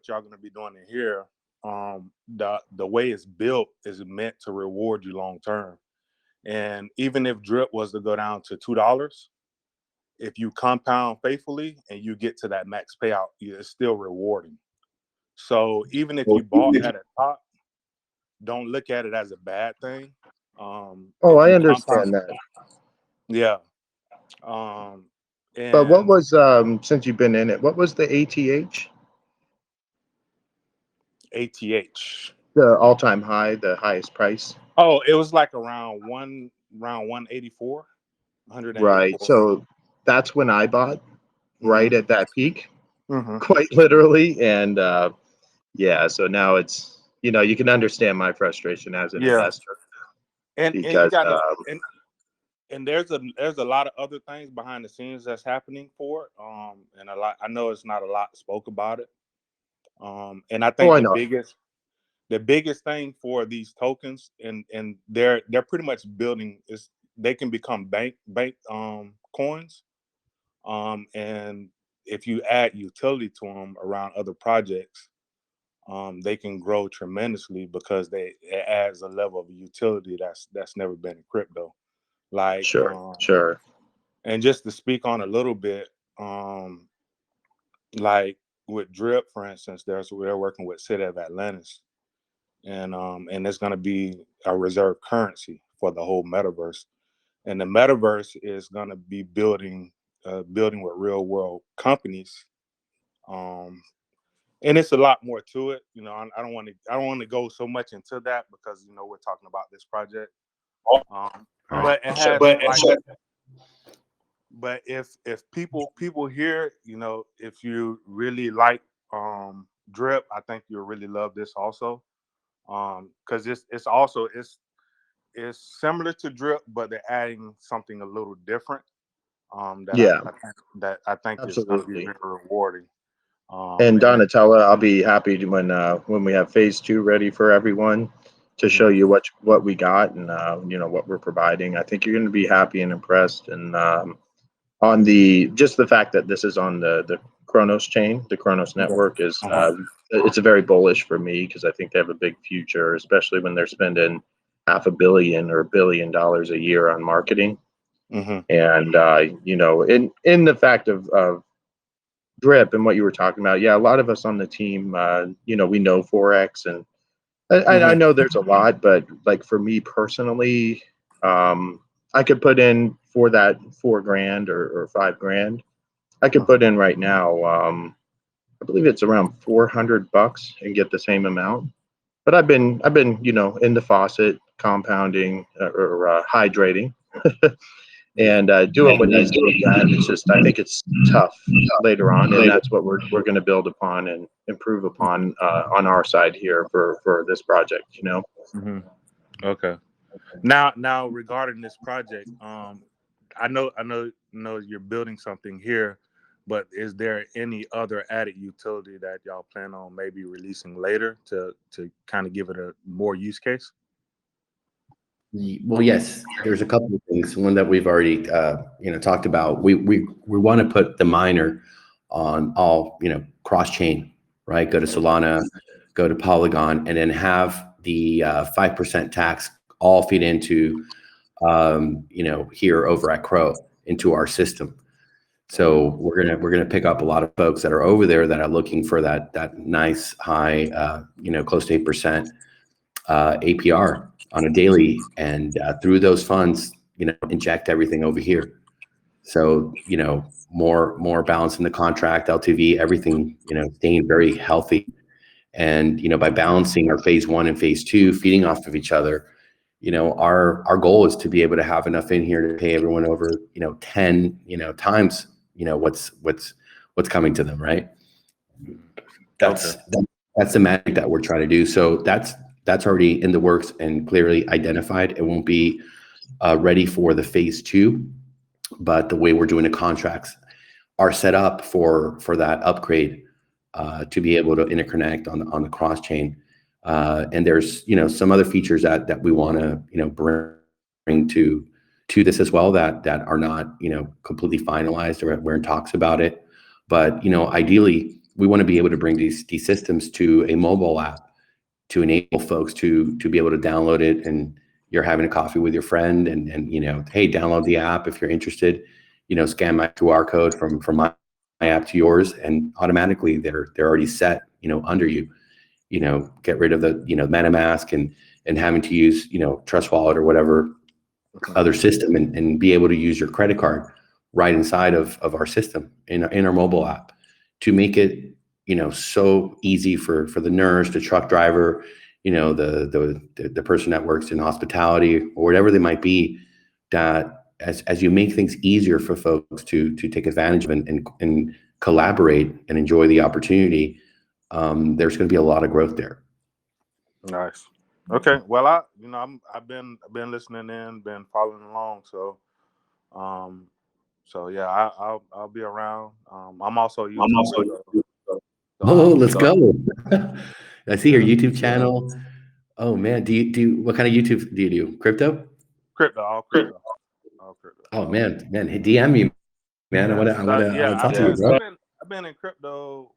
gonna be doing in here, the way it's built is meant to reward you long term. And even if drip was to go down to $2, if you compound faithfully and you get to that max payout, it's still rewarding. So even if you bought at a top, don't look at it as a bad thing. I understand that. Yeah. But what was since you've been in it, what was the ATH? ATH. The all-time high, the highest price. Oh, it was like around 184, 184. Right. So that's when I bought, right at that peak, Mm-hmm. quite literally. And yeah, so now it's you can understand my frustration as an investor. Because and there's a lot of other things behind the scenes that's happening for it. And I know it's not a lot spoke about it. And I think the biggest thing for these tokens, and they're pretty much building, is they can become bank coins. And if you add utility to them around other projects, they can grow tremendously because it adds a level of utility that's never been in crypto. Like sure. And just to speak on a little bit, like with Drip, for instance, they're working with City of Atlantis, and it's going to be a reserve currency for the whole metaverse. And the metaverse is going to be building with real world companies. And it's a lot more to it. I don't want to go so much into that because we're talking about this project. But it has but if people here, if you really like drip, I think you'll really love this also. Because it's similar to drip, but they're adding something a little different. That I think is going to be very rewarding. And Donatella, I'll be happy when we have phase 2 ready for everyone to show you what we got and what we're providing. I think you're going to be happy and impressed. And on the fact that this is on the Kronos chain, the Kronos network is it's very bullish for me because I think they have a big future, especially when they're spending $500 million or $1 billion a year on marketing. And in the fact of drip and what you were talking about, yeah, a lot of us on the team, we know Forex, and I know there's a lot, but like for me personally, I could put in for that $4,000 or $5,000. I could put in right now. I believe it's around $400 and get the same amount. But I've been in the faucet compounding or hydrating. And doing what needs to be done. It's just I think it's tough later on, and that's what we're going to build upon and improve upon on our side here for this project. Okay. Now regarding this project, I know you're building something here, but is there any other added utility that y'all plan on maybe releasing later to kind of give it a more use case? Well, yes, there's a couple of things. One that we've already talked about. We want to put the miner on all cross chain, right? Go to Solana, go to Polygon, and then have the 5% tax all feed into here over at Crow into our system. So we're gonna pick up a lot of folks that are over there that are looking for that nice high, close to 8% APR on a daily, and through those funds, inject everything over here. So more balance in the contract, LTV, everything, staying very healthy. And by balancing our phase 1 and phase 2, feeding off of each other, our goal is to be able to have enough in here to pay everyone over 10 times what's coming to them, right? That's the magic that we're trying to do. So that's already in the works and clearly identified. It won't be ready for the phase 2, but the way we're doing the contracts are set up for that upgrade to be able to interconnect on the cross chain. And there's some other features that we want to bring to this as well that are not completely finalized, or we're in talks about it. But ideally, we want to be able to bring these systems to a mobile app to enable folks to be able to download it, and you're having a coffee with your friend, and hey, download the app if you're interested. Scan my QR code from my app to yours, and automatically they're already set under you. Get rid of the MetaMask and having to use Trust Wallet or whatever other system, and be able to use your credit card right inside of our system in our mobile app, to make it so easy for the nurse, the truck driver, the person that works in hospitality or whatever they might be, that as you make things easier for folks to take advantage of and collaborate and enjoy the opportunity, there's going to be a lot of growth there. Nice. Okay. Well, I've been listening in, been following along. So, yeah, I'll be around. I'm also YouTube. Let's go. I see your YouTube channel. Oh man, do you what kind of YouTube do you do? Crypto? All crypto. Oh man, DM me, man. I want to talk to you, bro. I've been in crypto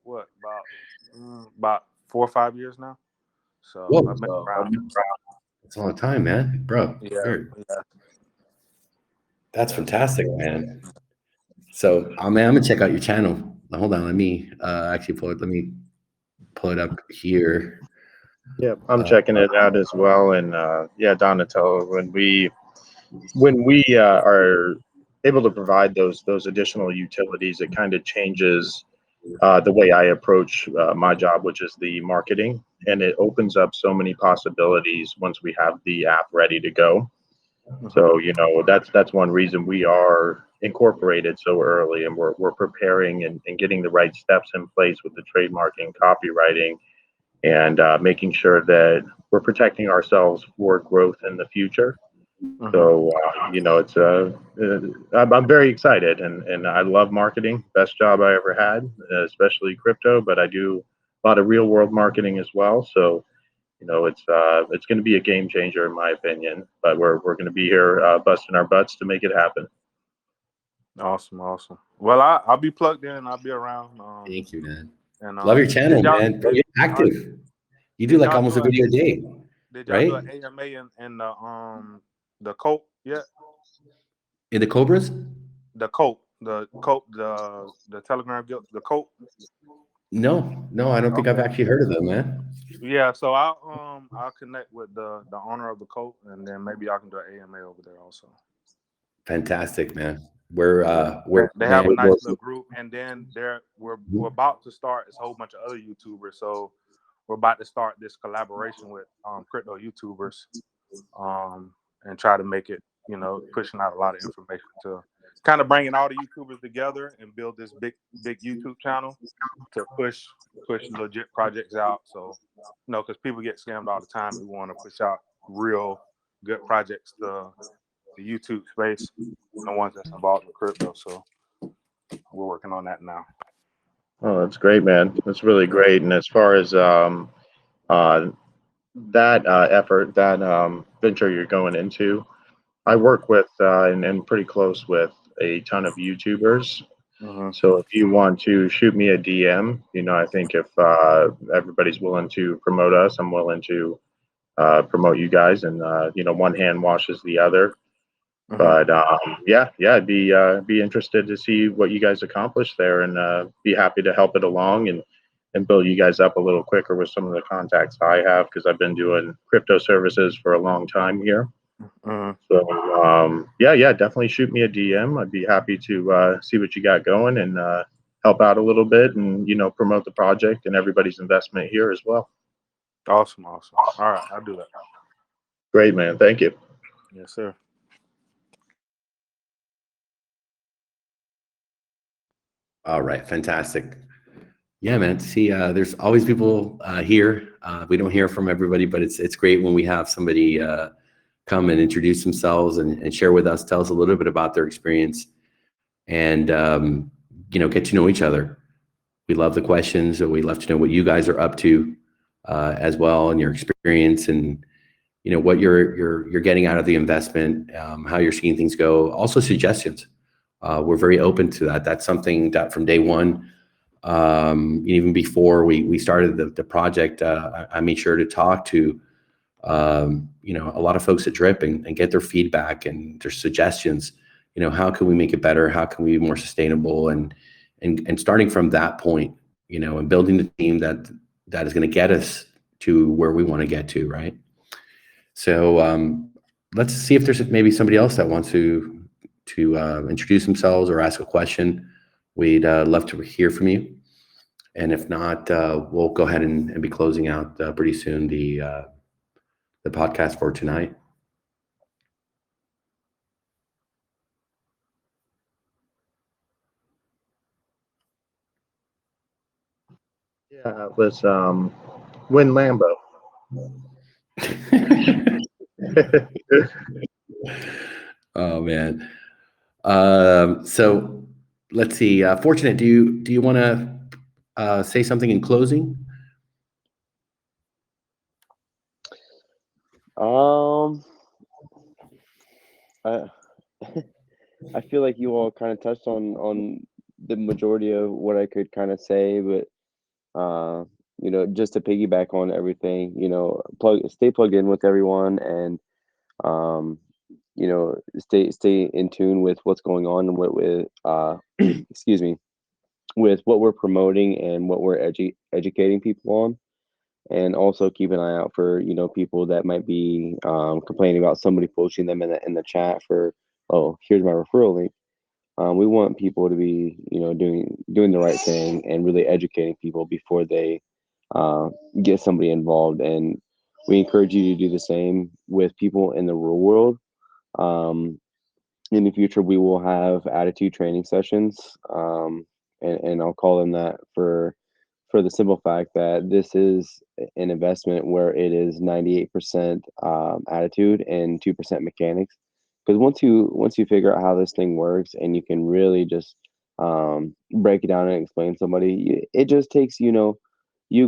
about 4 or 5 years now. So I've been around. It's a long time, man, bro. Yeah. That's fantastic, man. So, I'm gonna check out your channel. Hold on, let me actually pull it. Let me pull it up here. Yeah, I'm checking it out as well. And Donatello, when we are able to provide those additional utilities, it kind of changes the way I approach my job, which is the marketing, and it opens up so many possibilities once we have the app ready to go. So that's one reason we are incorporated so early, and we're preparing and getting the right steps in place with the trademarking, copywriting, and making sure that we're protecting ourselves for growth in the future. So it's I'm very excited, and I love marketing. Best job I ever had, especially crypto. But I do a lot of real world marketing as well. So it's going to be a game changer in my opinion. But we're going to be here busting our butts to make it happen. Awesome. Well, I'll be plugged in. I'll be around. Thank you, man. And love your channel, man. You're active. You do like almost a video a day. Did y'all do an AMA in the COPE yet? In the Cobras? The COPE, the Telegram Guild, the COPE. No, I don't think I've actually heard of them, man. Yeah, so I'll connect with the owner of the COPE, and then maybe I can do an AMA over there also. Fantastic, man. They have a nice little group, and then we're about to start a whole bunch of other YouTubers. So we're about to start this collaboration with crypto YouTubers, and try to make it, pushing out a lot of information to kind of bringing all the YouTubers together and build this big YouTube channel to push legit projects out. So, because people get scammed all the time, we want to push out real good projects to the YouTube space, the ones that's involved in crypto. So we're working on that now. Oh, that's great, man. That's really great. And as far as that effort, that venture you're going into, I work with and pretty close with a ton of YouTubers. So if you want to shoot me a DM, I think if everybody's willing to promote us, I'm willing to promote you guys. And one hand washes the other. But yeah, I'd be interested to see what you guys accomplish there, and be happy to help it along and build you guys up a little quicker with some of the contacts I have, because I've been doing crypto services for a long time here. So yeah, definitely shoot me a DM. I'd be happy to see what you got going, and help out a little bit, and promote the project and everybody's investment here as well. Awesome. All right, I'll do that. Great, man. Thank you. Yes, sir. All right, fantastic. Yeah, man. See, there's always people here. We don't hear from everybody, but it's great when we have somebody come and introduce themselves and share with us, tell us a little bit about their experience, and get to know each other. We love the questions, and we love to know what you guys are up to as well, and your experience, and what you're getting out of the investment, how you're seeing things go. Also, suggestions. We're very open to that. That's something that from day one, even before we started the project, I made sure to talk to a lot of folks at Drip and get their feedback and their suggestions. How can we make it better? How can we be more sustainable? And starting from that point, and building the team that is going to get us to where we want to get to, right? So let's see if there's maybe somebody else that wants to introduce themselves or ask a question. We'd love to hear from you. And if not, we'll go ahead and be closing out pretty soon the podcast for tonight. Yeah, it was Win Lambo. Oh man. So let's see. Fortunate, do you want to say something in closing? I feel like you all kind of touched on the majority of what I could kind of say, but just to piggyback on everything, stay plugged in with everyone, and stay in tune with what's going on and with excuse me, with what we're promoting and what we're educating people on. And also keep an eye out for people that might be complaining about somebody pushing them in the chat for, oh, here's my referral link. We want people to be doing the right thing and really educating people before they get somebody involved. And we encourage you to do the same with people in the real world. In the future, we will have attitude training sessions, and I'll call them that for the simple fact that this is an investment where it is 98% attitude and 2% mechanics. Because once you figure out how this thing works, and you can really just break it down and explain to somebody, it just takes you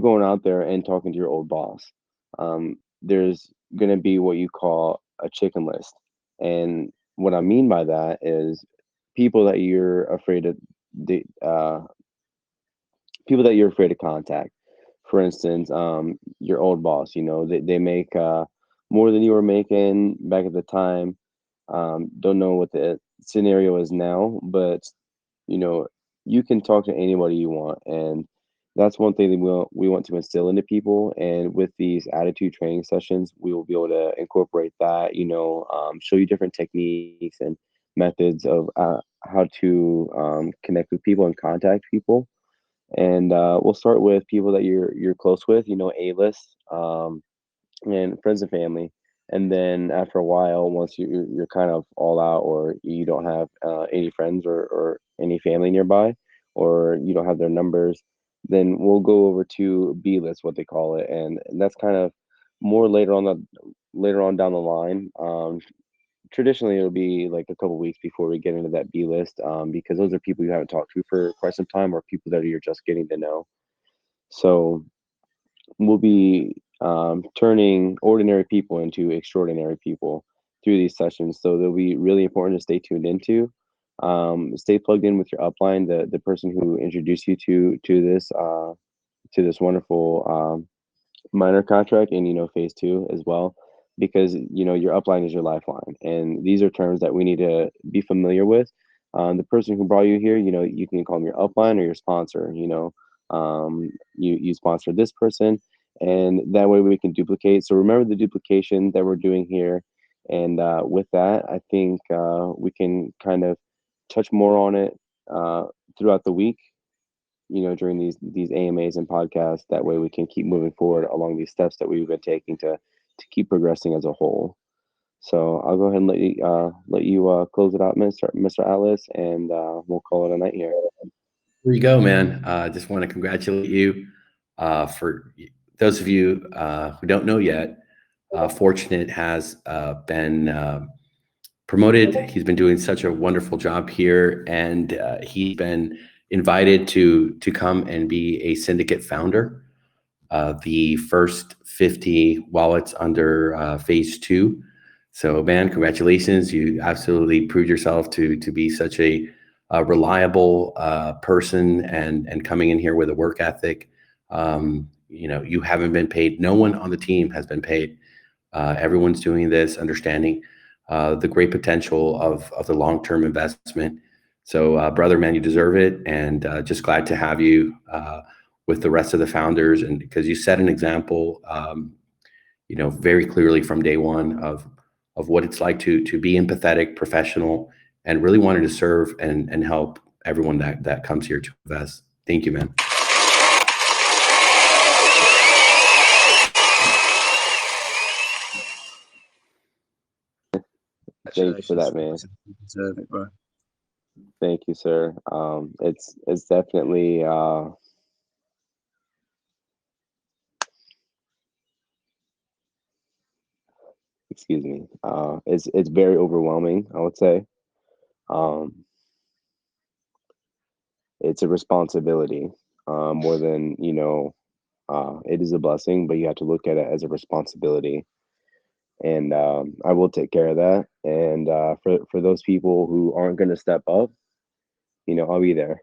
going out there and talking to your old boss. There's going to be what you call a chicken list, and what I mean by that is people that you're afraid of, the people that you're afraid to contact. For instance, your old boss, they make more than you were making back at the time. Don't know what the scenario is now, but you know, you can talk to anybody you want, and that's one thing that we want to instill into people. And with these attitude training sessions, we will be able to incorporate that. Show you different techniques and methods of how to connect with people and contact people. And we'll start with people that you're close with, A-list, and friends and family. And then after a while, once you're kind of all out, or you don't have any friends or any family nearby, or you don't have their numbers, then we'll go over to B-list, what they call it, and that's kind of more later on down the line. Traditionally, it'll be like a couple weeks before we get into that B-list, because those are people you haven't talked to for quite some time, or people that you're just getting to know. So we'll be turning ordinary people into extraordinary people through these sessions. So they'll be really important to stay tuned into. Stay plugged in with your upline, the person who introduced you to this wonderful minor contract, and phase 2 as well. because your upline is your lifeline, and these are terms that we need to be familiar with. The person who brought you here, you can call them your upline or your sponsor. You sponsor this person, and that way we can duplicate. So remember the duplication that we're doing here, and with that, I think we can kind of touch more on it throughout the week, during these AMAs and podcasts. That way we can keep moving forward along these steps that we've been taking to keep progressing as a whole. So I'll go ahead and let you close it out, Mr. Atlas, and we'll call it a night here. Here you go, man. Just want to congratulate you. For those of you who don't know yet, Fortunate has been promoted. He's been doing such a wonderful job here, and he's been invited to come and be a syndicate founder. The first 50 wallets under phase 2. So, man, congratulations! You absolutely proved yourself to be such a reliable person, and coming in here with a work ethic. You haven't been paid. No one on the team has been paid. Everyone's doing this, understanding the great potential of the long-term investment. So, brother, man, you deserve it, and just glad to have you with the rest of the founders, and because you set an example, very clearly from day one of what it's like to be empathetic, professional, and really wanting to serve and help everyone that comes here to invest. Thank you, man. Thank you for that, man. You deserve it, bro. Thank you, sir. It's definitely excuse me. It's very overwhelming, I would say. It's a responsibility more than it is a blessing, but you have to look at it as a responsibility. And I will take care of that. And for those people who aren't going to step up, I'll be there.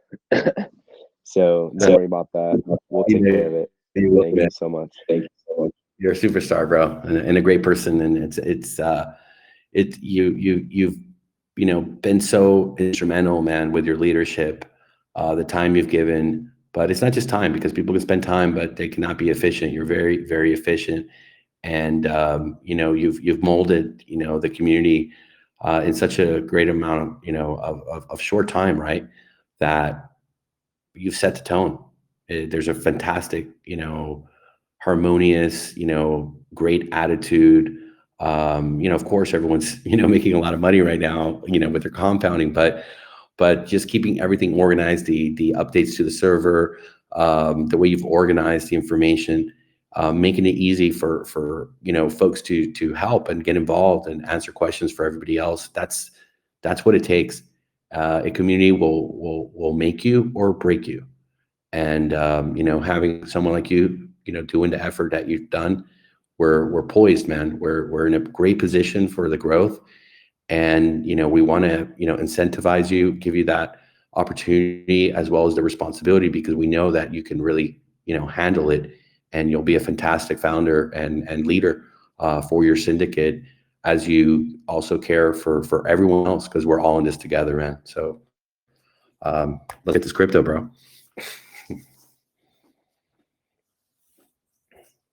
So don't worry about that. We'll take care of it. Thank you so much. Thank you so much. You're a superstar, bro, and a great person. And you've been so instrumental, man, with your leadership, the time you've given. But it's not just time, because people can spend time, but they cannot be efficient. You're very, very efficient. And you've molded the community in such a great amount of short time, right? That you've set the tone. There's a fantastic harmonious, great attitude. Of course, everyone's making a lot of money right now with their compounding, but just keeping everything organized, the updates to the server, the way you've organized the information, making it easy for folks to help and get involved and answer questions for everybody else. That's what it takes. A community will make you or break you. And having someone like you doing the effort that you've done, we're poised, man. We're in a great position for the growth, and we want to incentivize you, give you that opportunity as well as the responsibility, because we know that you can really handle it, and you'll be a fantastic founder and leader for your syndicate, as you also care for everyone else, because we're all in this together, man. So let's get this crypto, bro.